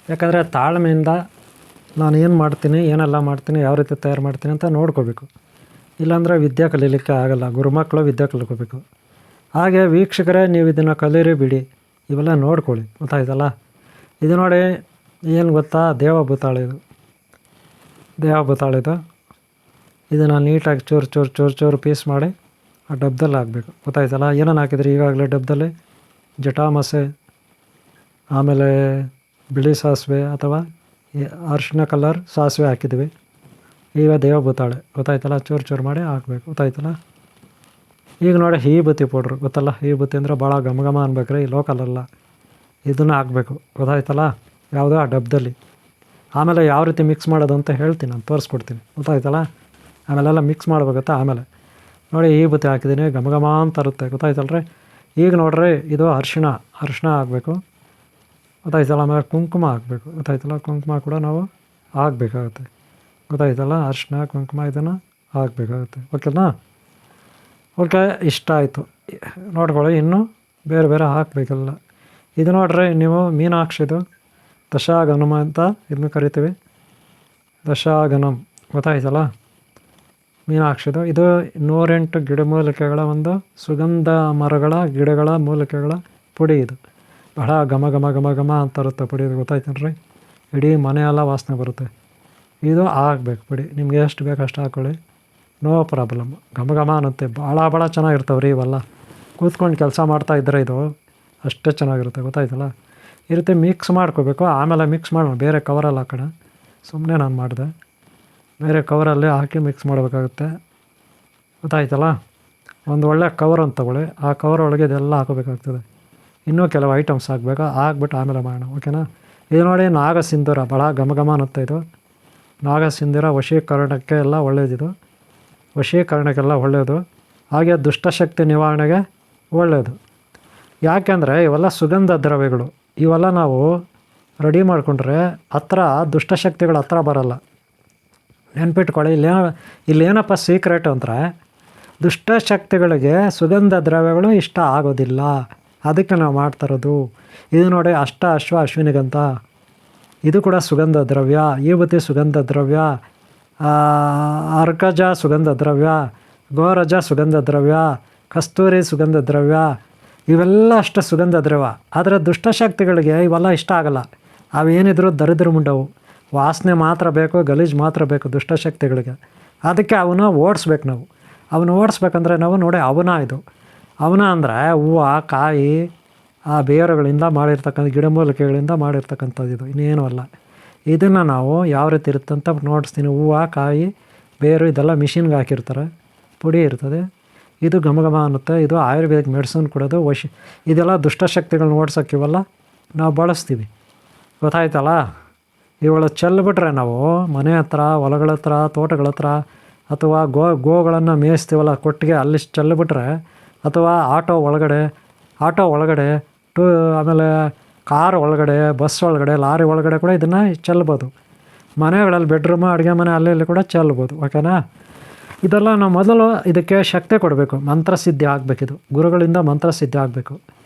[SPEAKER 1] ಯಾಕಂದರೆ ತಾಳ್ಮೆಯಿಂದ ನಾನು ಏನು ಮಾಡ್ತೀನಿ, ಏನೆಲ್ಲ ಮಾಡ್ತೀನಿ, ಯಾವ ರೀತಿ ತಯಾರು ಮಾಡ್ತೀನಿ ಅಂತ ನೋಡ್ಕೋಬೇಕು. ಇಲ್ಲಾಂದರೆ ವಿದ್ಯೆ ಕಲೀಲಿಕ್ಕೆ ಆಗಲ್ಲ. ಗುರುಮಕ್ಕಳು ವಿದ್ಯೆ ಕಲ್ಕೋಬೇಕು. ಹಾಗೆ ವೀಕ್ಷಕರೇ, ನೀವು ಇದನ್ನು ಕಲೀರಿ ಬಿಡಿ, ಇವೆಲ್ಲ ನೋಡ್ಕೊಳ್ಳಿ, ಗೊತ್ತಾಯ್ತಲ್ಲ. ಇದು ನೋಡಿ, ಏನು ಗೊತ್ತಾ, ದೇವ ಬುತ್ತಾಳಿದು. ಇದನ್ನು ನೀಟಾಗಿ ಚೂರು ಪೀಸ್ ಮಾಡಿ ಆ ಡಬ್ಬದಲ್ಲಿ ಹಾಕಬೇಕು, ಗೊತ್ತಾಯ್ತಲ್ಲ. ಏನೇನು ಹಾಕಿದ್ರಿ ಈಗಾಗಲೇ ಡಬ್ಬದಲ್ಲಿ? ಜಟಾಮಸೆ, ಆಮೇಲೆ ಬಿಳಿ ಸಾಸಿವೆ ಅಥವಾ ಅರಿಶಿನ ಕಲರ್ ಸಾಸಿವೆ ಹಾಕಿದ್ವಿ. ಈಗ ದೇವ ಬುತ್ತಾಳೆ, ಗೊತ್ತಾಯ್ತಲ್ಲ. ಚೂರು ಮಾಡಿ ಹಾಕಬೇಕು, ಗೊತ್ತಾಯ್ತಲ್ಲ. ಈಗ ನೋಡಿ, ವಿಭೂತಿ ಪೌಡ್ರು ಗೊತ್ತಲ್ಲ. ವಿಭೂತಿ ಅಂದರೆ ಭಾಳ ಘಮ ಅನ್ಬೇಕ್ರಿ, ಲೋಕಲಲ್ಲ. ಇದನ್ನು ಹಾಕಬೇಕು, ಗೊತ್ತಾಯ್ತಲ್ಲ. ಯಾವುದೋ ಆ ಡಬ್ಬದಲ್ಲಿ. ಆಮೇಲೆ ಯಾವ ರೀತಿ ಮಿಕ್ಸ್ ಮಾಡೋದು ಅಂತ ಹೇಳ್ತೀನಿ, ನಾನು ತೋರಿಸ್ಕೊಡ್ತೀನಿ, ಗೊತ್ತಾಯ್ತಲ್ಲ. ಆಮೇಲೆಲ್ಲ ಮಿಕ್ಸ್ ಮಾಡ್ಬೇಕತ್ತಾ. ಆಮೇಲೆ ನೋಡಿ, ವಿಭೂತಿ ಹಾಕಿದ್ದೀನಿ, ಘಮ ಅಂತ ಇರುತ್ತೆ, ಗೊತ್ತಾಯ್ತಲ್ರಿ. ಈಗ ನೋಡ್ರಿ, ಇದು ಅರಿಶಿಣ ಹಾಕಬೇಕು.
[SPEAKER 2] ಗೊತ್ತಾಯ್ತಲ್ಲ. ಆಮೇಲೆ ಕುಂಕುಮ ಹಾಕಬೇಕು, ಗೊತ್ತಾಯ್ತಲ್ಲ. ಕುಂಕುಮ ಕೂಡ ನಾವು ಹಾಕಬೇಕಾಗುತ್ತೆ, ಗೊತ್ತಾಯ್ತಲ್ಲ. ಅರಿಶಿನ ಕುಂಕುಮ ಇದನ್ನು ಹಾಕಬೇಕಾಗುತ್ತೆ, ಓಕೆನಾ. ಓಕೆ, ಇಷ್ಟ ಆಯಿತು. ನೋಡ್ಕೊಳ್ಳಿ, ಇನ್ನೂ ಬೇರೆ ಬೇರೆ ಹಾಕಬೇಕಲ್ಲ. ಇದು ನೋಡ್ರಿ, ನೀವು ಮೀನಾಕ್ಷಿದು ದಶಾಗಮನ ಅಂತ ಇದನ್ನು ಕರಿತೀವಿ, ದಶಾಗಮನ, ಗೊತ್ತಾಯ್ತಲ್ಲ. ಮೀನಾಕ್ಷಿದು ಇದು 108 ಗಿಡಮೂಲಿಕೆಗಳ ಒಂದು ಸುಗಂಧ ಮರಗಳ ಗಿಡಗಳ ಮೂಲಿಕೆಗಳ ಪುಡಿ. ಇದು ಬಹಳ ಘಮ ಘಮ ಘಮ ಘಮ ಅಂತ ಇರುತ್ತೆ ಪುಡಿ, ಇದು ಗೊತ್ತಾಯ್ತೇನ್ರಿ. ಇಡೀ ಮನೆಯೆಲ್ಲ ವಾಸನೆ ಬರುತ್ತೆ. ಇದು ಆಗಬೇಕು ಪುಡಿ, ನಿಮ್ಗೆ ಎಷ್ಟು ಬೇಕು ಅಷ್ಟು ಹಾಕ್ಕೊಳ್ಳಿ, ನೋ ಪ್ರಾಬ್ಲಮ್. ಘಮ ಘಮ ಅನ್ನುತ್ತೆ, ಭಾಳ ಚೆನ್ನಾಗಿರ್ತಾವೆ ರೀ ಇವೆಲ್ಲ. ಕೂತ್ಕೊಂಡು ಕೆಲಸ ಮಾಡ್ತಾಯಿದ್ರೆ ಇದು ಅಷ್ಟೇ ಚೆನ್ನಾಗಿರುತ್ತೆ, ಗೊತ್ತಾಯ್ತಲ್ಲ. ಈ ರೀತಿ ಮಿಕ್ಸ್ ಮಾಡ್ಕೋಬೇಕು. ಆಮೇಲೆ ಮಿಕ್ಸ್ ಮಾಡೋಣ, ಬೇರೆ ಕವರಲ್ಲಿ ಹಾಕೋಣ. ಸುಮ್ಮನೆ ನಾನು ಮಾಡಿದೆ, ಬೇರೆ ಕವರಲ್ಲಿ ಹಾಕಿ ಮಿಕ್ಸ್ ಮಾಡಬೇಕಾಗುತ್ತೆ, ಗೊತ್ತಾಯ್ತಲ್ಲ. ಒಂದು ಒಳ್ಳೆ ಕವರ್ ಅಂತ ತಗೊಳ್ಳಿ, ಆ ಕವರ್ ಒಳಗೆ ಇದೆಲ್ಲ ಹಾಕೋಬೇಕಾಗ್ತದೆ. ಇನ್ನೂ ಕೆಲವು ಐಟಮ್ಸ್ ಹಾಕ್ಬೇಕು, ಹಾಕ್ಬಿಟ್ಟು ಆಮೇಲೆ ಮಾಡೋಣ, ಓಕೆನಾ. ಇದು ನೋಡಿ, ನಾಗಸಿಂಧೂರ, ಭಾಳ ಘಮ ಘಮ ಅನ್ನುತ್ತೆ ಇದು. ನಾಗಸಿಂಧೂರ ವಶೀಕರಣಕ್ಕೆ ಎಲ್ಲ ಒಳ್ಳೆಯದಿದು, ವಶೀಕರಣಕ್ಕೆಲ್ಲ ಒಳ್ಳೆಯದು. ಹಾಗೆ ದುಷ್ಟಶಕ್ತಿ ನಿವಾರಣೆಗೆ ಒಳ್ಳೆಯದು. ಯಾಕೆಂದರೆ ಇವೆಲ್ಲ ಸುಗಂಧ ದ್ರವ್ಯಗಳು, ಇವೆಲ್ಲ ನಾವು ರೆಡಿ ಮಾಡಿಕೊಂಡ್ರೆ ಹತ್ರ ದುಷ್ಟಶಕ್ತಿಗಳ ಹತ್ರ ಬರಲ್ಲ. ನೆನ್ಪಿಟ್ಕೊಳ್ಳಿ, ಇಲ್ಲೇನಪ್ಪ ಸೀಕ್ರೆಟ್ ಅಂದರೆ, ದುಷ್ಟಶಕ್ತಿಗಳಿಗೆ ಸುಗಂಧ ದ್ರವ್ಯಗಳು ಇಷ್ಟ ಆಗೋದಿಲ್ಲ, ಅದಕ್ಕೆ ನಾವು ಮಾಡ್ತಾರೋದು. ಇದು ನೋಡಿ, ಅಶ್ವಿನಿಗಂಧ, ಇದು ಕೂಡ ಸುಗಂಧ ದ್ರವ್ಯ. ವಿಭೂತಿ ಸುಗಂಧ ದ್ರವ್ಯ, ಅರ್ಕಜ ಸುಗಂಧ ದ್ರವ್ಯ, ಗೋರಜ ಸುಗಂಧ ದ್ರವ್ಯ, ಕಸ್ತೂರಿ ಸುಗಂಧ ದ್ರವ್ಯ, ಇವೆಲ್ಲ ಅಷ್ಟು ಸುಗಂಧ ದ್ರವ್ಯ. ಆದರೆ ದುಷ್ಟಶಕ್ತಿಗಳಿಗೆ ಇವೆಲ್ಲ ಇಷ್ಟ ಆಗಲ್ಲ. ಅವೇನಿದ್ರು ದರಿದ್ರ ಮುಂಡವು, ವಾಸನೆ ಮಾತ್ರ ಬೇಕು, ಗಲೀಜು ಮಾತ್ರ ಬೇಕು ದುಷ್ಟಶಕ್ತಿಗಳಿಗೆ. ಅದಕ್ಕೆ ಅವನ್ನ ಓಡಿಸ್ಬೇಕು ನಾವು. ಅವನ್ನ ಓಡಿಸ್ಬೇಕಂದ್ರೆ ನಾವು ನೋಡಿ, ಇದು ಅವನ ಅಂದರೆ ಹೂವು, ಕಾಯಿ, ಆ ಬೇರುಗಳಿಂದ ಮಾಡಿರ್ತಕ್ಕಂಥ ಗಿಡಮೂಲಿಕೆಗಳಿಂದ ಮಾಡಿರ್ತಕ್ಕಂಥದ್ದು, ಇದು ಇನ್ನೇನು ಅಲ್ಲ. ಇದನ್ನು ನಾವು ಯಾವ ರೀತಿ ಇರುತ್ತೆ ಅಂತ ನೋಡಿಸ್ತೀನಿ. ಹೂವು, ಕಾಯಿ, ಬೇರು ಇದೆಲ್ಲ ಮಿಷಿನ್ಗೆ ಹಾಕಿರ್ತಾರೆ, ಪುಡಿ ಇರ್ತದೆ. ಇದು ಘಮ ಘಮ ಅನ್ನುತ್ತೆ. ಇದು ಆಯುರ್ವೇದಿಕ್ ಮೆಡಿಸಿನ್ ಕೊಡೋದು. ಇದೆಲ್ಲ ದುಷ್ಟಶಕ್ತಿಗಳನ್ನ ಓಡ್ಸೋಕ್ಕೆ ಇವೆಲ್ಲ ನಾವು ಬಳಸ್ತೀವಿ, ಗೊತ್ತಾಯ್ತಲ್ಲ. ಇವುಗಳ ಚೆಲ್ಬಿಟ್ರೆ ನಾವು ಮನೆ ಹತ್ರ, ಹೊಲಗಳ ಹತ್ರ, ತೋಟಗಳ ಹತ್ರ, ಅಥವಾ ಗೋಗಳನ್ನು ಮೇಯಿಸ್ತೀವಲ್ಲ ಕೊಟ್ಟಿಗೆ, ಅಲ್ಲಿ ಚೆಲ್ಬಿಟ್ರೆ, ಅಥವಾ ಆಟೋ ಒಳಗಡೆ ಆಮೇಲೆ ಕಾರ್ ಒಳಗಡೆ, ಬಸ್ ಒಳಗಡೆ, ಲಾರಿ ಒಳಗಡೆ ಕೂಡ ಇದನ್ನು ಚೆಲ್ಬೋದು. ಮನೆಗಳಲ್ಲಿ ಬೆಡ್ರೂಮು, ಅಡುಗೆ ಮನೆ ಅಲ್ಲಿ ಕೂಡ ಚೆಲ್ಬೋದು, ಓಕೆನಾ. ಇದೆಲ್ಲ ನಾವು ಮೊದಲು ಇದಕ್ಕೆ ಶಕ್ತಿ ಕೊಡಬೇಕು, ಮಂತ್ರಸಿದ್ಧಿ ಆಗಬೇಕಿದು. ಗುರುಗಳಿಂದ ಮಂತ್ರಸಿದ್ಧಿ ಆಗಬೇಕು,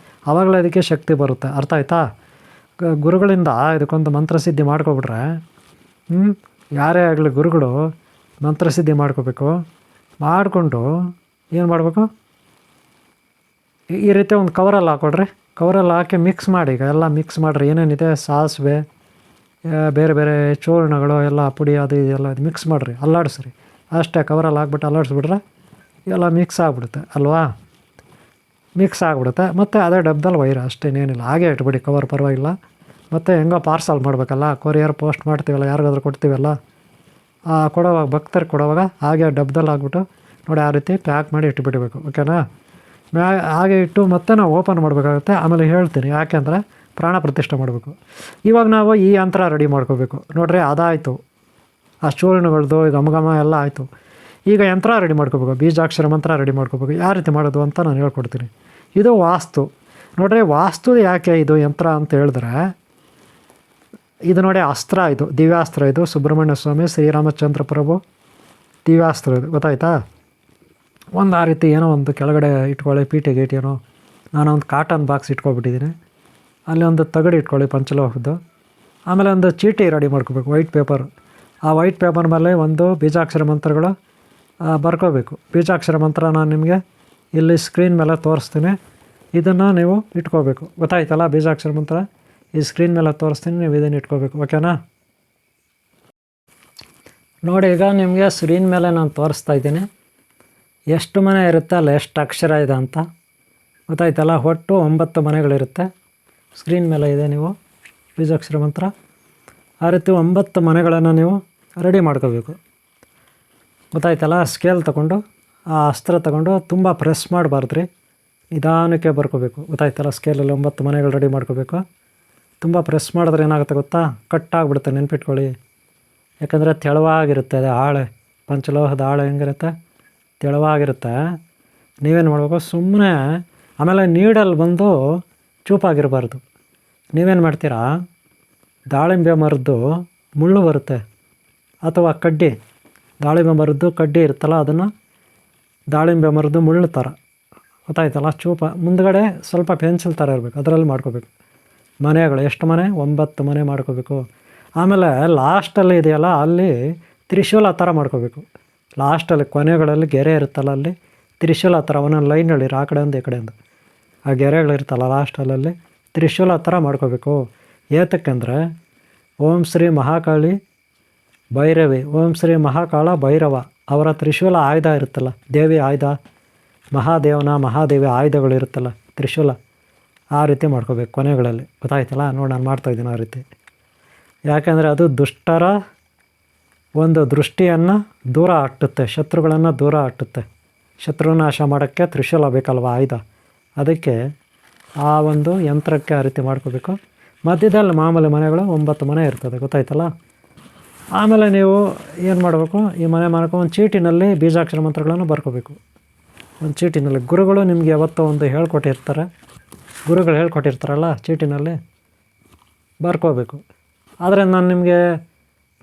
[SPEAKER 2] ಆವಾಗಲೇ ಇದಕ್ಕೆ ಶಕ್ತಿ ಬರುತ್ತೆ, ಅರ್ಥ ಆಯ್ತಾ. ಗುರುಗಳಿಂದ ಇದಕ್ಕೊಂದು ಮಂತ್ರಸಿದ್ಧಿ ಮಾಡ್ಕೊಬಿಟ್ರೆ, ಯಾರೇ ಆಗಲಿ ಗುರುಗಳು ಮಂತ್ರಸಿದ್ಧಿ ಮಾಡ್ಕೋಬೇಕು. ಮಾಡಿಕೊಂಡು ಏನು ಮಾಡಬೇಕು, ಈ ರೀತಿ ಒಂದು ಕವರಲ್ಲಿ ಹಾಕ್ಕೊಡ್ರಿ. ಕವರಲ್ಲಿ ಹಾಕಿ ಮಿಕ್ಸ್ ಮಾಡಿ, ಈಗ ಎಲ್ಲ ಮಿಕ್ಸ್ ಮಾಡಿರಿ. ಏನೇನಿದೆ ಸಾಸಿವೆ, ಬೇರೆ ಬೇರೆ ಚೂರ್ಣಗಳು ಎಲ್ಲ ಪುಡಿ, ಅದು ಇದೆಲ್ಲ ಇದು ಮಿಕ್ಸ್ ಮಾಡಿರಿ, ಅಲ್ಲಾಡಿಸ್ರಿ ಅಷ್ಟೇ. ಕವರಲ್ಲಿ ಹಾಕ್ಬಿಟ್ಟು ಅಲ್ಲಾಡಿಸ್ಬಿಟ್ರೆ ಎಲ್ಲ ಮಿಕ್ಸ್ ಆಗಿಬಿಡುತ್ತೆ ಅಲ್ವಾ, ಮಿಕ್ಸ್ ಆಗಿಬಿಡುತ್ತೆ. ಮತ್ತು ಅದೇ ಡಬ್ಬದಲ್ಲಿ ಒಯ್ಯಿರಿ, ಅಷ್ಟೇನೇನಿಲ್ಲ. ಹಾಗೆ ಇಟ್ಬಿಡಿ ಕವರ್, ಪರವಾಗಿಲ್ಲ. ಮತ್ತು ಹೆಂಗೋ ಪಾರ್ಸಲ್ ಮಾಡಬೇಕಲ್ಲ, ಕೊರಿಯರ್ ಪೋಸ್ಟ್ ಮಾಡ್ತೀವಲ್ಲ, ಯಾರಿಗಾದ್ರೂ ಕೊಡ್ತೀವಲ್ಲ, ಕೊಡೋವಾಗ ಭಕ್ತರಿಗೆ ಕೊಡೋವಾಗ ಹಾಗೆ ಡಬ್ಬದಲ್ಲಿ ಹಾಕ್ಬಿಟ್ಟು ನೋಡಿ, ಆ ರೀತಿ ಪ್ಯಾಕ್ ಮಾಡಿ ಇಟ್ಬಿಡಬೇಕು, ಓಕೆನಾ. ಹಾಗೆ ಇಟ್ಟು ಮತ್ತೆ ನಾವು ಓಪನ್ ಮಾಡಬೇಕಾಗುತ್ತೆ. ಆಮೇಲೆ ಹೇಳ್ತೀನಿ, ಯಾಕೆಂದರೆ ಪ್ರಾಣ ಪ್ರತಿಷ್ಠೆ ಮಾಡಬೇಕು. ಇವಾಗ ನಾವು ಈ ಯಂತ್ರ ರೆಡಿ ಮಾಡ್ಕೋಬೇಕು ನೋಡ್ರಿ, ಅದಾಯಿತು. ಆ ಚೂರ್ಣಗಳದ್ದು ಘಮ ಎಲ್ಲ ಆಯಿತು. ಈಗ ಯಂತ್ರ ರೆಡಿ ಮಾಡ್ಕೋಬೇಕು, ಬೀಜಾಕ್ಷರ ಮಂತ್ರ ರೆಡಿ ಮಾಡ್ಕೋಬೇಕು. ಯಾವ ರೀತಿ ಮಾಡೋದು ಅಂತ ನಾನು ಹೇಳ್ಕೊಡ್ತೀನಿ. ಇದು ವಾಸ್ತು ನೋಡ್ರಿ. ವಾಸ್ತು ಯಾಕೆ ಇದು ಯಂತ್ರ ಅಂತ ಹೇಳಿದ್ರೆ, ಇದು ನೋಡಿ ಅಸ್ತ್ರ, ಇದು ದಿವ್ಯಾಸ್ತ್ರ. ಇದು ಸುಬ್ರಹ್ಮಣ್ಯ ಸ್ವಾಮಿ, ಶ್ರೀರಾಮಚಂದ್ರ ಪ್ರಭು ದಿವ್ಯಾಸ್ತ್ರ, ಇದು ಗೊತ್ತಾಯ್ತಾ. ಒಂದು ಆ ರೀತಿ ಏನೋ ಒಂದು ಕೆಳಗಡೆ ಇಟ್ಕೊಳ್ಳಿ, ಪೀಟೆ ಗೇಟ್ ಏನೋ. ನಾನೊಂದು ಕಾಟನ್ ಬಾಕ್ಸ್ ಇಟ್ಕೊಬಿಟ್ಟಿದ್ದೀನಿ, ಅಲ್ಲಿ ಒಂದು ತಗಡು ಇಟ್ಕೊಳ್ಳಿ ಪಂಚಲೋಹದ್ದು. ಆಮೇಲೆ ಒಂದು ಚೀಟಿ ರೆಡಿ ಮಾಡ್ಕೋಬೇಕು, ವೈಟ್ ಪೇಪರ್. ಆ ವೈಟ್ ಪೇಪರ್ ಮೇಲೆ ಒಂದು ಬೀಜಾಕ್ಷರ ಮಂತ್ರಗಳು ಬರ್ಕೋಬೇಕು. ಬೀಜಾಕ್ಷರ ಮಂತ್ರ ನಾನು ನಿಮಗೆ ಇಲ್ಲಿ ಸ್ಕ್ರೀನ್ ಮೇಲೆ ತೋರಿಸ್ತೀನಿ, ಇದನ್ನು ನೀವು ಇಟ್ಕೋಬೇಕು, ಗೊತ್ತಾಯ್ತಲ್ಲ. ಬೀಜಾಕ್ಷರ ಮಂತ್ರ ಈ ಸ್ಕ್ರೀನ್ ಮೇಲೆ ತೋರಿಸ್ತೀನಿ, ನೀವು ಇದನ್ನು ಇಟ್ಕೋಬೇಕು, ಓಕೆನಾ. ನೋಡಿ, ಈಗ ನಿಮಗೆ ಸ್ಕ್ರೀನ್ ಮೇಲೆ ನಾನು ತೋರಿಸ್ತಾ ಇದ್ದೀನಿ, ಎಷ್ಟು ಮನೆ ಇರುತ್ತೆ ಅಲ್ಲ, ಎಷ್ಟು ಅಕ್ಷರ ಇದೆ ಅಂತ, ಗೊತ್ತಾಯ್ತಲ್ಲ. ಒಟ್ಟು 9 ಮನೆಗಳಿರುತ್ತೆ. ಸ್ಕ್ರೀನ್ ಮೇಲೆ ಇದೆ, ನೀವು ಬೀಜಾಕ್ಷರ ಮಂತ್ರ. ಆ ರೀತಿ 9 ಮನೆಗಳನ್ನು ನೀವು ರೆಡಿ ಮಾಡ್ಕೋಬೇಕು, ಗೊತ್ತಾಯ್ತಲ್ಲ. ಸ್ಕೇಲ್ ತಗೊಂಡು, ಆ ಅಸ್ತ್ರ ತಗೊಂಡು ತುಂಬ ಪ್ರೆಸ್ ಮಾಡಬಾರ್ದು ರೀ, ನಿಧಾನಕ್ಕೆ ಬರ್ಕೋಬೇಕು, ಗೊತ್ತಾಯ್ತಲ್ಲ. ಸ್ಕೇಲಲ್ಲಿ 9 ಮನೆಗಳು ರೆಡಿ ಮಾಡ್ಕೋಬೇಕು. ತುಂಬ ಪ್ರೆಸ್ ಮಾಡಿದ್ರೆ ಏನಾಗುತ್ತೆ ಗೊತ್ತಾ, ಕಟ್ಟಾಗ್ಬಿಡುತ್ತೆ, ನೆನ್ಪಿಟ್ಕೊಳ್ಳಿ. ಯಾಕಂದರೆ ತೆಳುವಾಗಿರುತ್ತೆ ಅದು ಹಾಳೆ, ಪಂಚಲೋಹದ ಹಾಳೆ ಹೆಂಗಿರುತ್ತೆ, ತೆಳುವಾಗಿರುತ್ತೆ. ನೀವೇನು ಮಾಡಬೇಕು, ಸುಮ್ಮನೆ. ಆಮೇಲೆ ನೀಡಲ್ಲಿ ಬಂದು ಚೂಪಾಗಿರಬಾರ್ದು, ನೀವೇನು ಮಾಡ್ತೀರಾ, ದಾಳಿಂಬೆ ಮರದ್ದು ಮುಳ್ಳು ಬರುತ್ತೆ ಅಥವಾ ಕಡ್ಡಿ, ದಾಳಿಂಬೆ ಮರದ್ದು ಕಡ್ಡಿ ಇರುತ್ತಲ್ಲ, ಅದನ್ನು ದಾಳಿಂಬೆ ಮರದ್ದು ಮುಳ್ಳು ಥರ ಗೊತ್ತಾಯ್ತಲ್ಲ, ಚೂಪ ಮುಂದ್ಗಡೆ ಸ್ವಲ್ಪ ಪೆನ್ಸಿಲ್ ಥರ ಇರಬೇಕು, ಅದರಲ್ಲಿ ಮಾಡ್ಕೋಬೇಕು. ಮನೆಗಳು ಎಷ್ಟು ಮನೆ? 9 ಮನೆ ಮಾಡ್ಕೋಬೇಕು. ಆಮೇಲೆ ಲಾಸ್ಟಲ್ಲಿ ಇದೆಯಲ್ಲ, ಅಲ್ಲಿ ತ್ರಿಶೂಲ ಥರ ಮಾಡ್ಕೋಬೇಕು. ಲಾಸ್ಟಲ್ಲಿ ಕೊನೆಗಳಲ್ಲಿ ಗೆರೆ ಇರುತ್ತಲ್ಲ, ಅಲ್ಲಿ ತ್ರಿಶೂಲ ಥರ ಒಂದೊಂದು ಲೈನ್ ಹೇಳಿರಿ, ಆ ಕಡೆಯಿಂದ ಈ ಕಡೆಯಿಂದ ಆ ಗೆರೆಗಳಿರ್ತಲ್ಲ ಲಾಸ್ಟಲ್ಲಿ ತ್ರಿಶೂಲ ಥರ ಮಾಡ್ಕೋಬೇಕು. ಏತಕ್ಕೆಂದರೆ ಓಂ ಶ್ರೀ ಮಹಾಕಾಳಿ ಭೈರವಿ, ಓಂ ಶ್ರೀ ಮಹಾಕಾಳ ಭೈರವ ಅವರ ತ್ರಿಶೂಲ ಆಯುಧ ಇರುತ್ತಲ್ಲ, ದೇವಿ ಆಯುಧ, ಮಹಾದೇವಿ ಆಯುಧಗಳು ಇರುತ್ತಲ್ಲ, ತ್ರಿಶೂಲ, ಆ ರೀತಿ ಮಾಡ್ಕೋಬೇಕು ಕೊನೆಗಳಲ್ಲಿ. ಗೊತ್ತಾಯ್ತಲ್ಲ? ನೋಡಿ ನಾನು ಮಾಡ್ತಾಯಿದ್ದೀನಿ ಆ ರೀತಿ. ಯಾಕೆಂದರೆ ಅದು ದುಷ್ಟರ ಒಂದು ದೃಷ್ಟಿಯನ್ನು ದೂರ ಹಟ್ಟುತ್ತೆ, ಶತ್ರುಗಳನ್ನು ದೂರ ಹಟ್ಟುತ್ತೆ. ಶತ್ರುನಾಶ ಮಾಡೋಕ್ಕೆ ತ್ರಿಶೂಲ ಬೇಕಲ್ವ, ಆಯುಧ. ಅದಕ್ಕೆ ಆ ಒಂದು ಯಂತ್ರಕ್ಕೆ ಆ ರೀತಿ ಮಾಡ್ಕೋಬೇಕು. ಮಧ್ಯದಲ್ಲಿ ಮಾಮೂಲಿ ಮನೆಗಳು 9 ಮನೆ ಇರ್ತದೆ. ಗೊತ್ತಾಯ್ತಲ್ಲ? ಆಮೇಲೆ ನೀವು ಏನು ಮಾಡಬೇಕು, ಈ ಮನೆ ಒಂದು ಚೀಟಿನಲ್ಲಿ ಬೀಜಾಕ್ಷರ ಮಂತ್ರಗಳನ್ನು ಬರ್ಕೋಬೇಕು. ಒಂದು ಚೀಟಿನಲ್ಲಿ ಗುರುಗಳು ನಿಮಗೆ ಯಾವತ್ತೋ ಒಂದು ಹೇಳ್ಕೊಟ್ಟಿರ್ತಾರೆ, ಗುರುಗಳು ಹೇಳ್ಕೊಟ್ಟಿರ್ತಾರಲ್ಲ, ಚೀಟಿನಲ್ಲಿ ಬರ್ಕೋಬೇಕು. ಆದರೆ ನಾನು ನಿಮಗೆ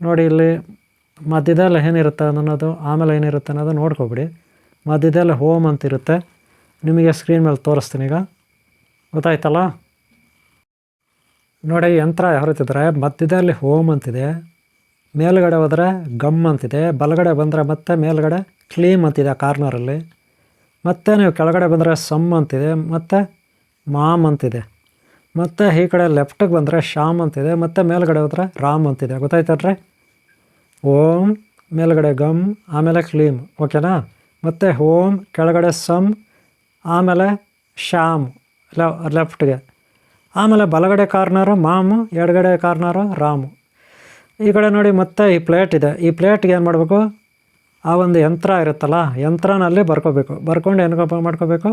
[SPEAKER 2] ನೋಡಿ ಇಲ್ಲಿ ಮಧ್ಯದಲ್ಲಿ ಏನಿರುತ್ತೆ ಅನ್ನೋದು, ಆಮೇಲೆ ಏನಿರುತ್ತೆ ಅನ್ನೋದು ನೋಡ್ಕೊಬಿಡಿ. ಮಧ್ಯದಲ್ಲಿ ಹೋಮ್ ಅಂತಿರುತ್ತೆ, ನಿಮಗೆ ಸ್ಕ್ರೀನ್ ಮೇಲೆ ತೋರಿಸ್ತೀನಿ ಈಗ. ಗೊತ್ತಾಯ್ತಲ್ಲ? ನೋಡಿ ಯಂತ್ರ ಯಾವ ರೀತಿ ಇದ್ದರೆ, ಮಧ್ಯದಲ್ಲಿ ಹೋಮ್ ಅಂತಿದೆ, ಮೇಲ್ಗಡೆ ಹೋದರೆ ಗಮ್ ಅಂತಿದೆ, ಬಲಗಡೆ ಬಂದರೆ ಮತ್ತೆ ಮೇಲ್ಗಡೆ ಕ್ಲೀಮ್ ಅಂತಿದೆ ಕಾರ್ನರಲ್ಲಿ, ಮತ್ತು ನೀವು ಕೆಳಗಡೆ ಬಂದರೆ ಸಮ್ ಅಂತಿದೆ, ಮತ್ತು ಮಾಮ್ ಅಂತಿದೆ, ಮತ್ತು ಈ ಕಡೆ ಲೆಫ್ಟಿಗೆ ಬಂದರೆ ಶಾಮ್ ಅಂತಿದೆ, ಮತ್ತು ಮೇಲ್ಗಡೆ ಹೋದರೆ ರಾಮ್ ಅಂತಿದೆ. ಗೊತ್ತಾಯ್ತಲ್ರಿ? ಓಂ ಮೇಲ್ಗಡೆ ಗಮ್, ಆಮೇಲೆ ಕ್ಲೀಮ್, ಓಕೆನಾ? ಮತ್ತು ಓಂ ಕೆಳಗಡೆ ಸಮ್, ಆಮೇಲೆ ಶ್ಯಾಮ್ ಲೆಫ್ಟ್ಗೆ, ಆಮೇಲೆ ಬಲಗಡೆ ಕಾರ್ನರು ಮಾಮು, ಎಡಗಡೆ ಕಾರ್ನರು ರಾಮು. ಈ ಕಡೆ ನೋಡಿ ಮತ್ತೆ ಈ ಪ್ಲೇಟ್ ಇದೆ, ಈ ಪ್ಲೇಟ್ಗೆ ಏನು ಮಾಡಬೇಕು, ಆ ಒಂದು ಯಂತ್ರ ಇರುತ್ತಲ್ಲ, ಯಂತ್ರನಲ್ಲಿ ಬರ್ಕೋಬೇಕು. ಬರ್ಕೊಂಡು ಏನಪ್ಪ ಮಾಡ್ಕೋಬೇಕು,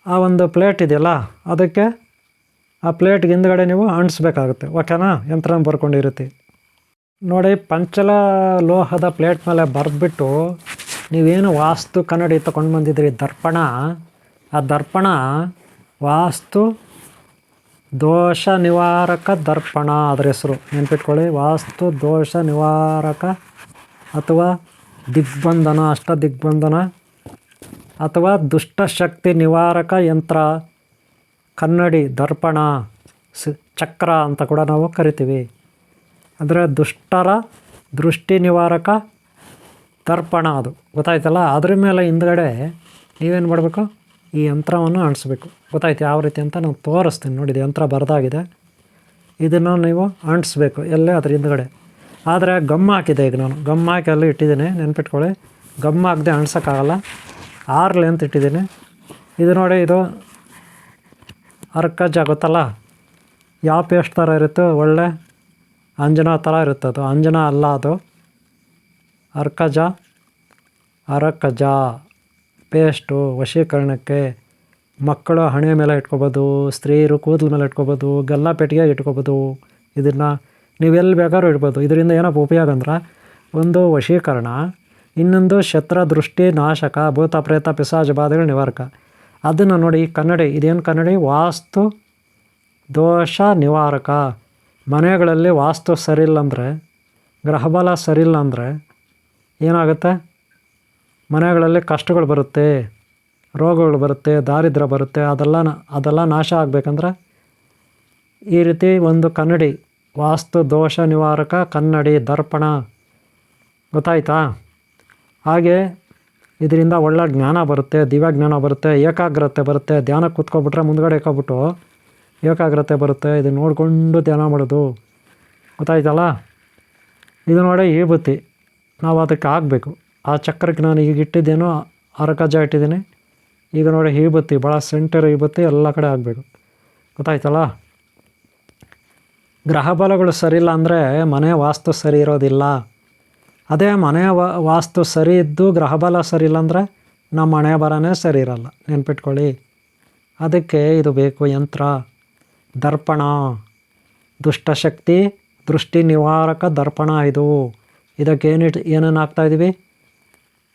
[SPEAKER 2] ಆ ಒಂದು ಪ್ಲೇಟ್ ಇದೆಯಲ್ಲ ಅದಕ್ಕೆ ಆ ಪ್ಲೇಟ್ಗೆ ಹಿಂದ್ಗಡೆ ನೀವು ಅಂಟಿಸ್ಬೇಕಾಗುತ್ತೆ. ಓಕೆನಾ? ಯಂತ್ರ ಬರ್ಕೊಂಡಿರುತ್ತೆ ನೋಡಿ. ಪಂಚಲ ಲೋಹದ ಪ್ಲೇಟ್ ಮೇಲೆ ಬರೆದ್ಬಿಟ್ಟು ನೀವೇನು ವಾಸ್ತು ಕನ್ನಡಿ ತಗೊಂಡು ಬಂದಿದ್ರಿ ದರ್ಪಣ, ಆ ದರ್ಪಣ ವಾಸ್ತು ದೋಷ ನಿವಾರಕ ದರ್ಪಣ, ಅದರ ಹೆಸರು ನೆನ್ಪಿಟ್ಕೊಳ್ಳಿ. ವಾಸ್ತು ದೋಷ ನಿವಾರಕ ಅಥವಾ ದಿಗ್ಬಂಧನ, ಅಷ್ಟದಿಗ್ಬಂಧನ ಅಥವಾ ದುಷ್ಟಶಕ್ತಿ ನಿವಾರಕ ಯಂತ್ರ, ಕನ್ನಡಿ, ದರ್ಪಣ, ಚಕ್ರ ಅಂತ ಕೂಡ ನಾವು ಕರಿತೀವಿ. ಅಂದರೆ ದುಷ್ಟರ ದೃಷ್ಟಿ ನಿವಾರಕ ದರ್ಪಣ ಅದು. ಗೊತ್ತಾಯ್ತಲ್ಲ? ಅದ್ರ ಮೇಲೆ ಹಿಂದ್ಗಡೆ ನೀವೇನು ಮಾಡಬೇಕು, ಈ ಯಂತ್ರವನ್ನು ಅಂಟಿಸ್ಬೇಕು. ಗೊತ್ತಾಯ್ತು ಯಾವ ರೀತಿ ಅಂತ ನಾನು ತೋರಿಸ್ತೀನಿ. ನೋಡಿದೆ ಯಂತ್ರ ಬರೆದಾಗಿದೆ, ಇದನ್ನು ನೀವು ಅಂಟಿಸ್ಬೇಕು ಎಲ್ಲೇ ಅದ್ರ ಹಿಂದ್ಗಡೆ. ಆದರೆ ಗಮ್ ಹಾಕಿದೆ, ಈಗ ನಾನು ಗಮ್ ಹಾಕಿ ಅಲ್ಲಿ ಇಟ್ಟಿದ್ದೀನಿ, ನೆನ್ಪಿಟ್ಕೊಳ್ಳಿ. ಗಮ್ ಹಾಕದೆ ಅಂಟ್ಸೋಕ್ಕಾಗಲ್ಲ, 6 ಲೆಂತ್ ಇಟ್ಟಿದ್ದೀನಿ. ಇದು ನೋಡಿ, ಇದು ಅರ್ಕಜ ಗೊತ್ತಲ್ಲ, ಯಾವ ಪೇಸ್ಟ್ ಥರ ಇರುತ್ತೆ, ಒಳ್ಳೆ ಅಂಜನಾ ಥರ ಇರುತ್ತೆ. ಅದು ಅಂಜನಾ ಅಲ್ಲ, ಅದು ಅರ್ಕಜ, ಅರಕಜ ಪೇಸ್ಟು ವಶೀಕರಣಕ್ಕೆ. ಮಕ್ಕಳು ಹಣೆ ಮೇಲೆ ಇಟ್ಕೊಬೋದು, ಸ್ತ್ರೀಯರು ಕೂದಲ ಮೇಲೆ ಇಟ್ಕೊಬೋದು, ಗಲ್ಲ ಪೆಟ್ಟಿಗೆ ಇಟ್ಕೊಬೋದು. ಇದನ್ನು ನೀವೆಲ್ಲಿ ಬೇಕಾದ್ರೂ ಇಡ್ಬೋದು. ಇದರಿಂದ ಏನಪ್ಪ ಉಪಯೋಗ ಅಂದ್ರೆ, ಒಂದು ವಶೀಕರಣ, ಇನ್ನೊಂದು ಶತ್ರು ದೃಷ್ಟಿ ನಾಶಕ, ಭೂತ ಪ್ರೇತ ಪಿಶಾಚ ಬಾಧೆಗಳ ನಿವಾರಕ. ಅದನ್ನು ನೋಡಿ, ಈ ಕನ್ನಡಿ ಇದೇನು ಕನ್ನಡಿ, ವಾಸ್ತು ದೋಷ ನಿವಾರಕ. ಮನೆಗಳಲ್ಲಿ ವಾಸ್ತು ಸರಿಯಿಲ್ಲ ಅಂದರೆ, ಗ್ರಹಬಲ ಸರಿಯಿಲ್ಲ ಅಂದರೆ ಏನಾಗುತ್ತೆ, ಮನೆಗಳಲ್ಲಿ ಕಷ್ಟಗಳು ಬರುತ್ತೆ, ರೋಗಗಳು ಬರುತ್ತೆ, ದಾರಿದ್ರ್ಯ ಬರುತ್ತೆ. ಅದೆಲ್ಲ ನಾಶ ಆಗಬೇಕಂದ್ರೆ ಈ ರೀತಿ ಒಂದು ಕನ್ನಡಿ, ವಾಸ್ತು ದೋಷ ನಿವಾರಕ ಕನ್ನಡಿ, ದರ್ಪಣ. ಗೊತ್ತಾಯ್ತಾ? ಹಾಗೆ ಇದರಿಂದ ಒಳ್ಳೆ ಜ್ಞಾನ ಬರುತ್ತೆ, ದಿವ್ಯ ಜ್ಞಾನ ಬರುತ್ತೆ, ಏಕಾಗ್ರತೆ ಬರುತ್ತೆ. ಧ್ಯಾನ ಕೂತ್ಕೊಬಿಟ್ರೆ ಮುಂದ್ಗಡೆ ಇಕ್ಕೊಬಿಟ್ಟು ಏಕಾಗ್ರತೆ ಬರುತ್ತೆ. ಇದು ನೋಡಿಕೊಂಡು ಧ್ಯಾನ ಮಾಡೋದು. ಗೊತ್ತಾಯ್ತಲ್ಲ? ಇದು ನೋಡಿ ಈ ಬುತ್ತಿ ನಾವು ಅದಕ್ಕೆ ಹಾಕಬೇಕು. ಆ ಚಕ್ರಕ್ಕೆ ನಾನು ಈಗ ಇಟ್ಟಿದ್ದೇನೋ ಅರಕಜ ಇಟ್ಟಿದ್ದೀನಿ. ಈಗ ನೋಡಿ ಈ ಬತ್ತಿ ಭಾಳ ಸೆಂಟರ್, ಈ ಬತ್ತಿ ಎಲ್ಲ ಕಡೆ ಆಗಬೇಕು. ಗೊತ್ತಾಯ್ತಲ್ಲ? ಗ್ರಹ ಬಲಗಳು ಸರಿಯಿಲ್ಲ ಅಂದರೆ ಮನೆ ವಾಸ್ತು ಸರಿ ಇರೋದಿಲ್ಲ. ಅದೇ ಮನೆ ವಾಸ್ತು ಸರಿ ಇದ್ದು ಗ್ರಹಬಲ ಸರಿ ಇಲ್ಲ ಅಂದರೆ ನಮ್ಮ ಮನೆ ಬರನೇ ಸರಿ ಇರಲ್ಲ. ನೆನ್ಪಿಟ್ಕೊಳ್ಳಿ. ಅದಕ್ಕೆ ಇದು ಬೇಕು ಯಂತ್ರ, ದರ್ಪಣ, ದುಷ್ಟಶಕ್ತಿ ದೃಷ್ಟಿ ನಿವಾರಕ ದರ್ಪಣ. ಇದಕ್ಕೆ ಏನೇನು ಹಾಕ್ತಾಯಿದ್ದೀವಿ,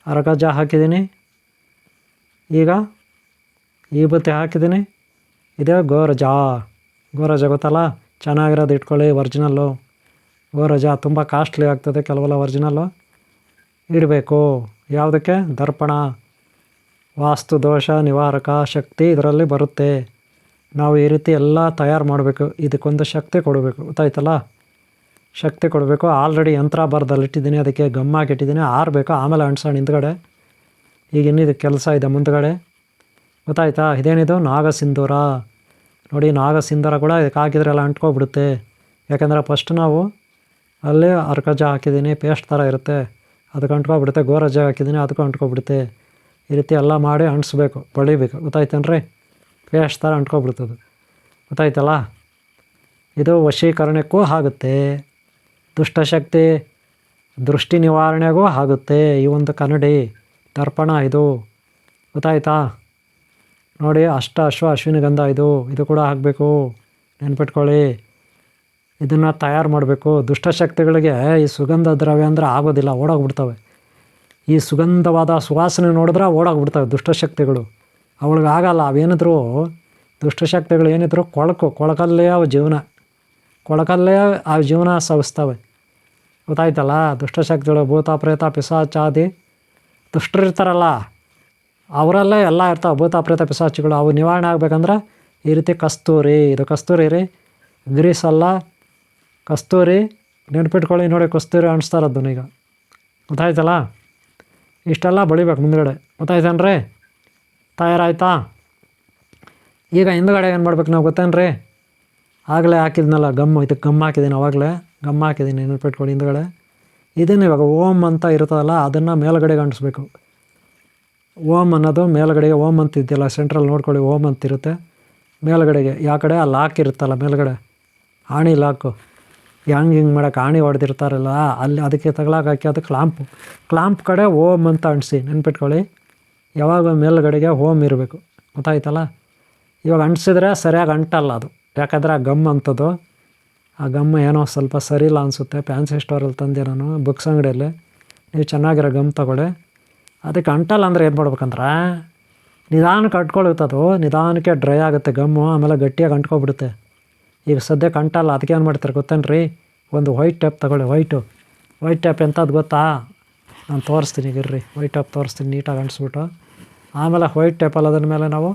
[SPEAKER 2] ಅರಗಜ ಹಾಕಿದ್ದೀನಿ, ಈಗ ಈ ಬತ್ತಿ ಹಾಕಿದ್ದೀನಿ, ಇದೇ ಗೋರಜ, ಗೋರಜ ಗೊತ್ತಲ್ಲ, ಚೆನ್ನಾಗಿರೋದು ಇಟ್ಕೊಳ್ಳಿ, ಒರಿಜಿನಲ್ಲು ಗೋರಜ ತುಂಬ ಕಾಸ್ಟ್ಲಿ ಆಗ್ತದೆ, ಕೆಲವೆಲ್ಲ ಒರಿಜಿನಲ್ಲು ಇಡಬೇಕು. ಯಾವುದಕ್ಕೆ? ದರ್ಪಣ, ವಾಸ್ತು ದೋಷ ನಿವಾರಕ ಶಕ್ತಿ ಇದರಲ್ಲಿ ಬರುತ್ತೆ. ನಾವು ಈ ರೀತಿ ಎಲ್ಲ ತಯಾರು ಮಾಡಬೇಕು. ಇದಕ್ಕೊಂದು ಶಕ್ತಿ ಕೊಡಬೇಕು, ಗೊತ್ತಾಯ್ತಲ್ಲ? ಶಕ್ತಿ ಕೊಡಬೇಕು. ಆಲ್ರೆಡಿ ಯಂತ್ರ ಬರೆದಲ್ಲಿಟ್ಟಿದ್ದೀನಿ, ಅದಕ್ಕೆ ಗಮ್ ಹಾಕಿಟ್ಟಿದ್ದೀನಿ, ಆರಬೇಕು, ಆಮೇಲೆ ಅಂಟ್ಸೋಣ ಹಿಂದ್ಗಡೆ. ಈಗ ಇನ್ನಿದು ಕೆಲಸ ಇದೆ ಮುಂದ್ಗಡೆ, ಗೊತ್ತಾಯ್ತಾ? ಇದೇನಿದು? ನಾಗಸಿಂಧೂರ. ನೋಡಿ, ನಾಗಸಿಂಧೂರ ಕೂಡ ಇದಕ್ಕೆ ಹಾಕಿದ್ರೆ ಎಲ್ಲ ಅಂಟ್ಕೊಬಿಡುತ್ತೆ. ಯಾಕಂದರೆ ಫಸ್ಟ್ ನಾವು ಅಲ್ಲಿ ಅರ್ಕಜ ಹಾಕಿದ್ದೀನಿ, ಪೇಸ್ಟ್ ಥರ ಇರುತ್ತೆ, ಅದಕ್ಕೆ ಅಂಟ್ಕೊಬಿಡುತ್ತೆ. ಗೋರಜ ಹಾಕಿದ್ದೀನಿ, ಅದಕ್ಕೂ ಅಂಟ್ಕೊಬಿಡುತ್ತೆ. ಈ ರೀತಿ ಎಲ್ಲ ಮಾಡಿ ಅಂಟಿಸ್ಬೇಕು, ಬಳಿಬೇಕು, ಗೊತ್ತಾಯ್ತೇನ್ರಿ? ಪೇಸ್ಟ್ ಥರ ಅಂಟ್ಕೊಬಿಡ್ತದೆ, ಗೊತ್ತಾಯ್ತಲ್ಲ? ಇದು ವಶೀಕರಣಕ್ಕೂ ಆಗುತ್ತೆ, ದುಷ್ಟಶಕ್ತಿ ದೃಷ್ಟಿ ನಿವಾರಣೆಗೂ ಆಗುತ್ತೆ. ಈ ಒಂದು ಕನ್ನಡಿ ದರ್ಪಣ ಇದು, ಗೊತ್ತಾಯ್ತಾ? ನೋಡಿ, ಅಶ್ವಿನಿ ಗಂಧ ಇದು ಕೂಡ ಹಾಕಬೇಕು, ನೆನ್ಪಿಟ್ಕೊಳ್ಳಿ. ಇದನ್ನು ತಯಾರು ಮಾಡಬೇಕು. ದುಷ್ಟಶಕ್ತಿಗಳಿಗೆ ಈ ಸುಗಂಧ ದ್ರವ್ಯ ಅಂದರೆ ಆಗೋದಿಲ್ಲ, ಓಡೋಗ್ಬಿಡ್ತವೆ. ಈ ಸುಗಂಧವಾದ ಸುವಾಸನೆ ನೋಡಿದ್ರೆ ಓಡೋಗ್ಬಿಡ್ತವೆ ದುಷ್ಟಶಕ್ತಿಗಳು. ಅವಳಿಗೆ ಆಗಲ್ಲ. ಅವೇನಿದ್ರು ದುಷ್ಟಶಕ್ತಿಗಳು ಏನಿದ್ರು ಕೊಳಕಲ್ಲೇ ಅವು ಜೀವನ, ಕೊಳಕಲ್ಲೇ ಆ ಜೀವನ ಸವಿಸ್ತವೆ, ಗೊತ್ತಾಯ್ತಲ್ಲ? ದುಷ್ಟಶಕ್ತಿಗಳು ಭೂತ ಪ್ರೇತ ಪಿಶಾಚಾದಿ ದುಷ್ಟರಿರ್ತಾರಲ್ಲ, ಅವರಲ್ಲೇ ಎಲ್ಲ ಇರ್ತಾವೆ. ಭೂತ ಪ್ರೇತ ಪಿಶಾಚಿಗಳು ಅವು ನಿವಾರಣೆ ಆಗ್ಬೇಕಂದ್ರೆ ಈ ರೀತಿ ಕಸ್ತೂರಿ, ಇದು ಕಸ್ತೂರಿ ರೀ, ಗ್ರೀಸ್ ಅಲ್ಲ, ಕಸ್ತೂರಿ, ನೆನ್ಪಿಟ್ಕೊಳ್ಳಿ. ನೋಡಿ, ಕಸ್ತೂರಿ ಅಣಿಸ್ತಾರದ್ದು ಈಗ, ಗೊತ್ತಾಯ್ತಲ್ಲ? ಇಷ್ಟೆಲ್ಲ ಬಳಿಬೇಕು ಮುಂದ್ಗಡೆ, ಗೊತ್ತಾಯ್ತೇನ್ರಿ? ತಯಾರಾಯ್ತಾ? ಈಗ ಹಿಂದ್ಗಡೆ ಏನು ಮಾಡ್ಬೇಕು ನಾವು ಗೊತ್ತೇನ್ರಿ? ಆಗಲೇ ಹಾಕಿದ್ನಲ್ಲ ಗಮ್ಮು, ಇದಕ್ಕೆ ಗಮ್ ಹಾಕಿದ್ದೀನಿ, ಅವಾಗಲೇ ಗಮ್ ಹಾಕಿದ್ದೀನಿ, ನೆನ್ಪಿಟ್ಕೊಳ್ಳಿ. ಹಿಂದ್ಗಡೆ ಇದನ್ನು ಇವಾಗ ಓಮ್ ಅಂತ ಇರ್ತದಲ್ಲ, ಅದನ್ನು ಮೇಲ್ಗಡೆಗೆ ಅಂಟಿಸ್ಬೇಕು. ಓಮ್ ಅನ್ನೋದು ಮೇಲ್ಗಡೆಗೆ, ಓಮ್ ಅಂತ ಇದೆಯಲ್ಲ ಸೆಂಟ್ರಲ್ ನೋಡ್ಕೊಳ್ಳಿ, ಓಮ್ ಅಂತಿರುತ್ತೆ ಮೇಲ್ಗಡೆಗೆ. ಯಾವ ಕಡೆ? ಆ ಲಾಕ್ ಇರುತ್ತಲ್ಲ ಮೇಲ್ಗಡೆ, ಆಣಿ ಲಾಕು, ಹಿಂಗೆ ಮಾಡೋಕೆ ಆಣಿ ಹೊಡೆದಿರ್ತಾರಲ್ಲ ಅಲ್ಲಿ, ಅದಕ್ಕೆ ತಗೊಳಕ್ಕೆ ಹಾಕಿ ಅದು ಕ್ಲಾಂಪ್ ಕಡೆ ಓಮ್ ಅಂತ ಅಂಟಿಸಿ, ನೆನ್ಪಿಟ್ಕೊಳ್ಳಿ. ಯಾವಾಗ ಮೇಲ್ಗಡೆಗೆ ಓಮ್ ಇರಬೇಕು, ಗೊತ್ತಾಯ್ತಲ್ಲ? ಇವಾಗ ಅಂಟಿಸಿದ್ರೆ ಸರಿಯಾಗಿ ಅಂಟಲ್ಲ ಅದು, ಯಾಕಂದರೆ ಆ ಗಮ್ ಅಂಥದ್ದು, ಆ ಗಮ್ ಏನೋ ಸ್ವಲ್ಪ ಸರಿ ಇಲ್ಲ ಅನಿಸುತ್ತೆ. ಫ್ಯಾನ್ಸಿ ಸ್ಟೋರಲ್ಲಿ ತಂದೆ ನಾನು, ಬುಕ್ಸ್ ಅಂಗಡಿಯಲ್ಲಿ. ನೀವು ಚೆನ್ನಾಗಿರೋ ಗಮ್ ತೊಗೊಳ್ಳಿ. ಅದಕ್ಕೆ ಅಂಟಲ್ಲ ಅಂದರೆ ಏನು ಮಾಡ್ಬೇಕಂದ್ರೆ ನಿಧಾನಕ್ಕೆ ಅಂಟ್ಕೊಳ್ಳುತ್ತದು, ನಿಧಾನಕ್ಕೆ ಡ್ರೈ ಆಗುತ್ತೆ ಗಮ್ಮು, ಆಮೇಲೆ ಗಟ್ಟಿಯಾಗಿ ಅಂಟ್ಕೊಬಿಡುತ್ತೆ. ಈಗ ಸದ್ಯಕ್ಕೆ ಅಂಟಲ್ಲ, ಅದಕ್ಕೆ ಏನು ಮಾಡ್ತಾರೆ ಗೊತ್ತೇನ್ರಿ? ಒಂದು ವೈಟ್ ಟೇಪ್ ತಗೊಳ್ಳಿ. ವೈಟ್ ಟೇಪ್ ಎಂಥದ್ದು ಗೊತ್ತಾ? ನಾನು ತೋರಿಸ್ತೀನಿ, ಇರ್ರಿ, ವೈಟ್ ಟೇಪ್ ತೋರಿಸ್ತೀನಿ, ನೀಟಾಗಿ ಅಂಟಿಸ್ಬಿಟ್ಟು. ಆಮೇಲೆ ವೈಟ್ ಟೇಪಲ್ಲಿ ಅದರ ಮೇಲೆ ನಾವು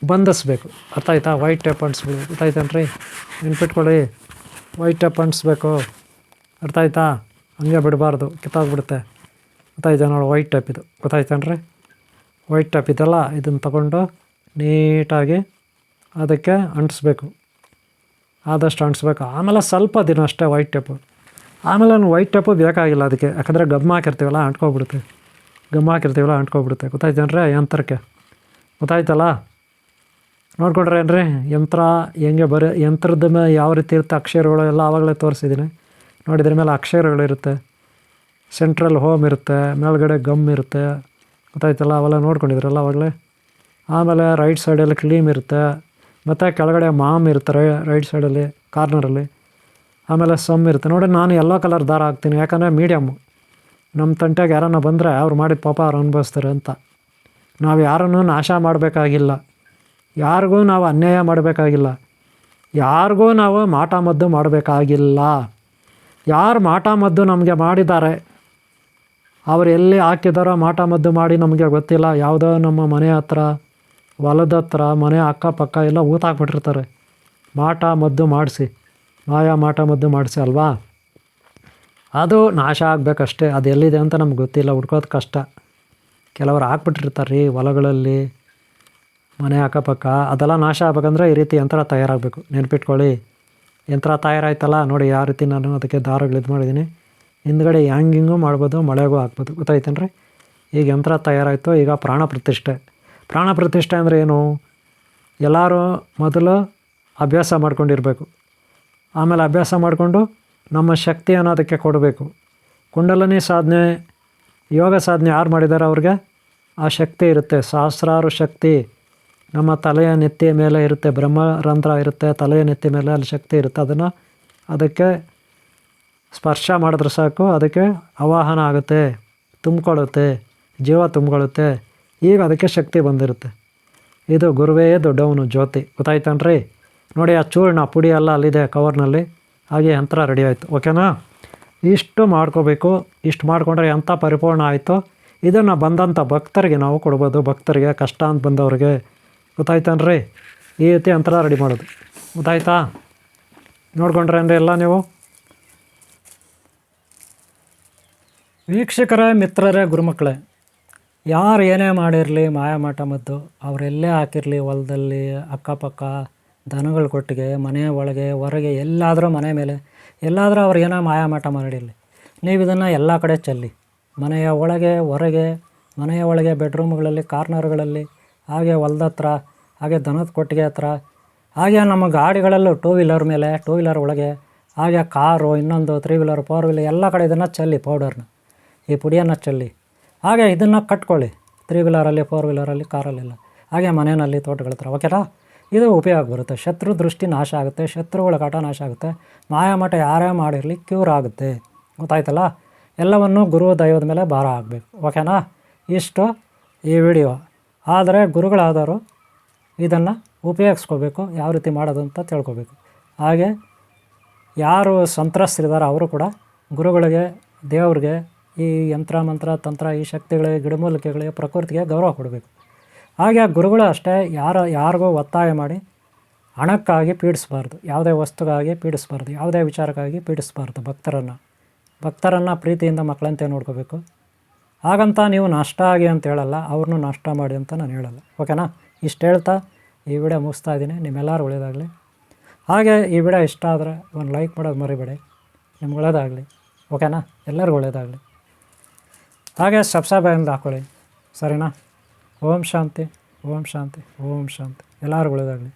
[SPEAKER 2] ಬಂಧಿಸ್ಬೇಕು, ಅರ್ಥ ಆಯ್ತಾ? ವೈಟ್ ಟೇಪ್ ಅಂಟಿಸ್ಬೇಕು, ಗೊತ್ತಾಯ್ತೇನ್ರಿ? ನೆನ್ಪಿಟ್ಕೊಳ್ಳಿ, ವೈಟ್ ಟೇಪ್ ಅಂಟಿಸ್ಬೇಕು, ಅರ್ಥ ಆಯ್ತಾ? ಹಂಗೆ ಬಿಡಬಾರ್ದು, ಕಿತ್ತಾಗ್ಬಿಡುತ್ತೆ, ಗೊತ್ತಾಯ್ತಾ? ನೋಡಿ, ವೈಟ್ ಟೇಪ್ ಇದು, ಗೊತ್ತಾಯ್ತೇನ್ರಿ? ವೈಟ್ ಟೇಪ್ ಇದೆಲ್ಲ, ಇದನ್ನು ತಗೊಂಡು ನೀಟಾಗಿ ಅದಕ್ಕೆ ಅಂಟಿಸ್ಬೇಕು, ಆದಷ್ಟು ಅಂಟಿಸ್ಬೇಕು. ಆಮೇಲೆ ಸ್ವಲ್ಪ ದಿನ ಅಷ್ಟೇ ವೈಟ್ ಟೇಪು, ಆಮೇಲೆ ವೈಟ್ ಟೇಪು ಬೇಕಾಗಿಲ್ಲ ಅದಕ್ಕೆ, ಯಾಕಂದರೆ ಗಮ್ ಹಾಕಿರ್ತೀವಲ್ಲ ಅಂಟ್ಕೊಬಿಡುತ್ತೆ, ಗೊತ್ತಾಯ್ತೇನ್ರಿ? ಯಂತ್ರಕ್ಕೆ, ಗೊತ್ತಾಯ್ತಲ್ಲ? ನೋಡ್ಕೊಂಡ್ರೆ ಏನ್ರಿ ಯಂತ್ರ ಹೆಂಗೆ ಯಂತ್ರದ ಮೇಲೆ ಯಾವ ರೀತಿ ಇರುತ್ತೆ, ಅಕ್ಷರಗಳು ಎಲ್ಲ ಆವಾಗಲೇ ತೋರಿಸಿದ್ದೀನಿ. ನೋಡಿದ್ರ ಮೇಲೆ ಅಕ್ಷರಗಳಿರುತ್ತೆ, ಸೆಂಟ್ರಲ್ ಹೋಮ್ ಇರುತ್ತೆ, ಮೇಲ್ಗಡೆ ಗಮ್ ಇರುತ್ತೆ, ಗೊತ್ತಾಯ್ತಲ್ಲ? ಅವೆಲ್ಲ ನೋಡ್ಕೊಂಡಿದ್ರಲ್ಲ ಆವಾಗಲೇ. ಆಮೇಲೆ ರೈಟ್ ಸೈಡಲ್ಲಿ ಕ್ಲೀಮ್ ಇರುತ್ತೆ, ಮತ್ತು ಕೆಳಗಡೆ ಮಾಮ್ ಇರ್ತಾರೆ ರೈಟ್ ಸೈಡಲ್ಲಿ ಕಾರ್ನರಲ್ಲಿ. ಆಮೇಲೆ ಸಮ್ ಇರುತ್ತೆ. ನೋಡಿ, ನಾನು ಯೆಲ್ಲೋ ಕಲರ್ ದಾರ ಹಾಕ್ತೀನಿ, ಯಾಕಂದರೆ ಮೀಡಿಯಮ್ಮು. ನಮ್ಮ ತಂಟೆಗೆ ಯಾರನ್ನ ಬಂದರೆ ಅವ್ರು ಮಾಡಿದ ಪಾಪ ಅವ್ರು ಅನುಭವಿಸ್ತಾರೆ ಅಂತ. ನಾವು ಯಾರನ್ನೂ ನಾಶ ಮಾಡಬೇಕಾಗಿಲ್ಲ, ಯಾರಿಗೂ ನಾವು ಅನ್ಯಾಯ ಮಾಡಬೇಕಾಗಿಲ್ಲ, ಯಾರಿಗೂ ನಾವು ಮಾಟ ಮದ್ದು ಮಾಡಬೇಕಾಗಿಲ್ಲ. ಯಾರು ಮಾಟ ಮದ್ದು ನಮಗೆ ಮಾಡಿದ್ದಾರೆ, ಅವರು ಎಲ್ಲಿ ಹಾಕಿದಾರೋ ಮಾಟ ಮದ್ದು ಮಾಡಿ ನಮಗೆ ಗೊತ್ತಿಲ್ಲ. ಯಾವುದೋ ನಮ್ಮ ಮನೆ ಹತ್ರ, ಹೊಲದ ಹತ್ರ, ಮನೆ ಅಕ್ಕಪಕ್ಕ ಎಲ್ಲ ಊತಾಕ್ಬಿಟ್ಟಿರ್ತಾರೆ ಮಾಟ ಮದ್ದು ಮಾಡಿಸಿ, ಮಾಟ ಮದ್ದು ಮಾಡಿಸಿ ಅಲ್ವಾ? ಅದು ನಾಶ ಆಗಬೇಕಷ್ಟೇ. ಅದು ಎಲ್ಲಿದೆ ಅಂತ ನಮ್ಗೆ ಗೊತ್ತಿಲ್ಲ, ಹುಡ್ಕೋದು ಕಷ್ಟ. ಕೆಲವರು ಹಾಕ್ಬಿಟ್ಟಿರ್ತಾರೆ ರೀ ಹೊಲಗಳಲ್ಲಿ, ಮನೆ ಅಕ್ಕಪಕ್ಕ. ಅದೆಲ್ಲ ನಾಶ ಆಗ್ಬೇಕಂದ್ರೆ ಈ ರೀತಿ ಯಂತ್ರ ತಯಾರಾಗಬೇಕು, ನೆನ್ಪಿಟ್ಕೊಳ್ಳಿ. ಯಂತ್ರ ತಯಾರಾಯ್ತಲ್ಲ ನೋಡಿ, ಯಾವ ರೀತಿ ನಾನು ಅದಕ್ಕೆ ದಾರಗಳು ಇದು ಮಾಡಿದ್ದೀನಿ. ಹಿಂದ್ಗಡೆ ಹ್ಯಾಂಗಿಂಗು ಮಾಡ್ಬೋದು, ಮಳೆಗೂ ಹಾಕ್ಬೋದು, ಗೊತ್ತಾಯ್ತೇನ್ರಿ? ಈಗ ಯಂತ್ರ ತಯಾರಾಯಿತು. ಈಗ ಪ್ರಾಣ ಪ್ರತಿಷ್ಠೆ ಅಂದರೆ ಏನು? ಎಲ್ಲರೂ ಮೊದಲು ಅಭ್ಯಾಸ ಮಾಡ್ಕೊಂಡಿರಬೇಕು, ಆಮೇಲೆ ಅಭ್ಯಾಸ ಮಾಡಿಕೊಂಡು ನಮ್ಮ ಶಕ್ತಿ ಅನ್ನೋದಕ್ಕೆ ಕೊಡಬೇಕು. ಕುಂಡಲಿನಿ ಸಾಧನೆ, ಯೋಗ ಸಾಧನೆ ಯಾರು ಮಾಡಿದ್ದಾರೆ ಅವ್ರಿಗೆ ಆ ಶಕ್ತಿ ಇರುತ್ತೆ, ಸಹಸ್ರಾರು ಶಕ್ತಿ ನಮ್ಮ ತಲೆಯ ನೆತ್ತಿಯ ಮೇಲೆ ಇರುತ್ತೆ. ಬ್ರಹ್ಮರಂಧ್ರ ಇರುತ್ತೆ ತಲೆಯ ನೆತ್ತಿ ಮೇಲೆ, ಅಲ್ಲಿ ಶಕ್ತಿ ಇರುತ್ತೆ. ಅದಕ್ಕೆ ಸ್ಪರ್ಶ ಮಾಡಿದ್ರೆ ಸಾಕು, ಅದಕ್ಕೆ ಆವಾಹನ ಆಗುತ್ತೆ, ತುಂಬಿಕೊಳ್ಳುತ್ತೆ, ಜೀವ ತುಂಬಿಕೊಳ್ಳುತ್ತೆ. ಈಗ ಅದಕ್ಕೆ ಶಕ್ತಿ ಬಂದಿರುತ್ತೆ. ಇದು ಗುರುವೇ ದೊಡ್ಡವನು ಜ್ಯೋತಿ. ಗೊತ್ತಾಯ್ತನ್ರಿ? ನೋಡಿ ಆ ಚೂರ್ಣ ಪುಡಿ ಎಲ್ಲ ಅಲ್ಲಿದೆ ಕವರ್ನಲ್ಲಿ. ಹಾಗೆ ಯಂತ್ರ ರೆಡಿ ಆಯಿತು. ಓಕೆನಾ? ಇಷ್ಟು ಮಾಡ್ಕೋಬೇಕು. ಇಷ್ಟು ಮಾಡಿಕೊಂಡ್ರೆ ಎಂಥ ಪರಿಪೂರ್ಣ ಆಯಿತು. ಇದನ್ನು ಬಂದಂಥ ಭಕ್ತರಿಗೆ ನಾವು ಕೊಡ್ಬೋದು. ಭಕ್ತರಿಗೆ, ಕಷ್ಟ ಅಂತ ಬಂದವ್ರಿಗೆ. ಗೊತ್ತಾಯ್ತನ್ರಿ? ಈ ರೀತಿ ಯಂತ್ರ ರೆಡಿ ಮಾಡೋದು. ಗೊತ್ತಾಯ್ತಾ? ನೋಡ್ಕೊಂಡ್ರೆ ಅಂದರೆ ಎಲ್ಲ ನೀವು
[SPEAKER 1] ವೀಕ್ಷಕರೇ, ಮಿತ್ರರೇ, ಗುರುಮಕ್ಕಳೇ, ಯಾರು ಏನೇ ಮಾಡಿರಲಿ ಮಾಯಾಮಾಟ ಮದ್ದು ಅವರೆಲ್ಲೇ ಹಾಕಿರಲಿ, ಹೊಲದಲ್ಲಿ, ಅಕ್ಕಪಕ್ಕ, ದನಗಳ ಕೊಟ್ಟಿಗೆ, ಮನೆಯ ಒಳಗೆ ಹೊರಗೆ, ಎಲ್ಲಾದರೂ ಮನೆ ಮೇಲೆ ಎಲ್ಲಾದರೂ ಅವ್ರು ಏನೋ ಮಾಯಾಮಾಟ ಮಾಡಿರಲಿ, ನೀವು ಇದನ್ನು ಎಲ್ಲ ಕಡೆ ಚೆಲ್ಲಿ. ಮನೆಯ ಒಳಗೆ ಹೊರಗೆ, ಮನೆಯ ಒಳಗೆ ಬೆಡ್ರೂಮ್ಗಳಲ್ಲಿ, ಕಾರ್ನರ್ಗಳಲ್ಲಿ, ಹಾಗೆ ಹೊಲದ ಹತ್ರ, ಹಾಗೆ ದನದ ಕೊಟ್ಟಿಗೆ ಹತ್ರ, ಹಾಗೆ ನಮ್ಮ ಗಾಡಿಗಳಲ್ಲೂ ಟೂ ವೀಲರ್ ಮೇಲೆ, ಟೂ ವೀಲರ್ ಒಳಗೆ, ಹಾಗೆ ಕಾರು, ಇನ್ನೊಂದು 3 ವೀಲರ್ 4 ವೀಲರ್ ಎಲ್ಲ ಕಡೆ ಇದನ್ನು ಚೆಲ್ಲಿ. ಪೌಡರ್ನ, ಈ ಪುಡಿಯನ್ನು ಚೆಲ್ಲಿ. ಹಾಗೆ ಇದನ್ನು ಕಟ್ಕೊಳ್ಳಿ 3 ವೀಲರಲ್ಲಿ, 4 ವೀಲರಲ್ಲಿ, ಕಾರಲ್ಲೆಲ್ಲ, ಹಾಗೆ ಮನೆಯಲ್ಲಿ, ತೋಟಗಳ ಹತ್ರ. ಓಕೆನಾ? ಇದು ಉಪಯೋಗ ಬರುತ್ತೆ. ಶತ್ರು ದೃಷ್ಟಿ ನಾಶ ಆಗುತ್ತೆ, ಶತ್ರುಗಳ ಕಾಟ ನಾಶ ಆಗುತ್ತೆ, ಮಾಯಾಮಾಟ ಯಾರೇ ಮಾಡಿರಲಿ ಕ್ಯೂರ್ ಆಗುತ್ತೆ. ಗೊತ್ತಾಯ್ತಲ್ಲ? ಎಲ್ಲವನ್ನು ಗುರು ದೈವದ ಮೇಲೆ ಭಾರ ಆಗಬೇಕು. ಓಕೆನಾ? ಇಷ್ಟು ಈ ವಿಡಿಯೋ. ಆದರೆ ಗುರುಗಳಾದವರು ಇದನ್ನು ಉಪಯೋಗಿಸ್ಕೋಬೇಕು, ಯಾವ ರೀತಿ ಮಾಡೋದು ಅಂತ ತಿಳ್ಕೊಬೇಕು. ಹಾಗೆ ಯಾರು ಸಂತ್ರಸ್ತರಿದ್ದಾರೆ ಅವರು ಕೂಡ ಗುರುಗಳಿಗೆ, ದೇವ್ರಿಗೆ, ಈ ಯಂತ್ರ ಮಂತ್ರ ತಂತ್ರ, ಈ ಶಕ್ತಿಗಳಿಗೆ, ಗಿಡಮೂಲಿಕೆಗಳಿಗೆ, ಪ್ರಕೃತಿಗೆ ಗೌರವ ಕೊಡಬೇಕು. ಹಾಗೆ ಗುರುಗಳು ಅಷ್ಟೇ ಯಾರಿಗೂ ಒತ್ತಾಯ ಮಾಡಿ ಹಣಕ್ಕಾಗಿ ಪೀಡಿಸಬಾರ್ದು, ಯಾವುದೇ ವಸ್ತುಗಾಗಿ ಪೀಡಿಸಬಾರ್ದು, ಯಾವುದೇ ವಿಚಾರಕ್ಕಾಗಿ ಪೀಡಿಸಬಾರ್ದು. ಭಕ್ತರನ್ನು ಪ್ರೀತಿಯಿಂದ ಮಕ್ಕಳಂತೆ ನೋಡ್ಕೋಬೇಕು. ಹಾಗಂತ ನೀವು ನಷ್ಟ ಆಗಿ ಅಂತ ಹೇಳಲ್ಲ, ಅವ್ರನ್ನೂ ನಷ್ಟ ಮಾಡಿ ಅಂತ ನಾನು ಹೇಳಲ್ಲ. ಓಕೆನಾ? ಇಷ್ಟು ಹೇಳ್ತಾ ಈ ವಿಡಿಯೋ ಮುಗಿಸ್ತಾ ಇದ್ದೀನಿ. ನಿಮ್ಮೆಲ್ಲರೂ ಒಳ್ಳೆಯದಾಗಲಿ. ಹಾಗೆ ಈ ವಿಡಿಯೋ ಇಷ್ಟ ಆದರೆ ಒಂದು ಲೈಕ್ ಮಾಡೋದು ಮರಿಬೇಡಿ. ನಿಮ್ಗೆ ಒಳ್ಳೆಯದಾಗಲಿ. ಓಕೆನಾ? ಎಲ್ಲರಿಗೂ ಒಳ್ಳೆಯದಾಗಲಿ. ಹಾಗೆ ಸಬ್ಸ್ಕ್ರೈಬ್ ಹಾಕ್ಕೊಳ್ಳಿ. ಸರಿನಾ? ಓಂ ಶಾಂತಿ, ಓಂ ಶಾಂತಿ, ಓಂ ಶಾಂತಿ. ಎಲ್ಲರಿಗೂ ಒಳ್ಳೆಯದಾಗಲಿ.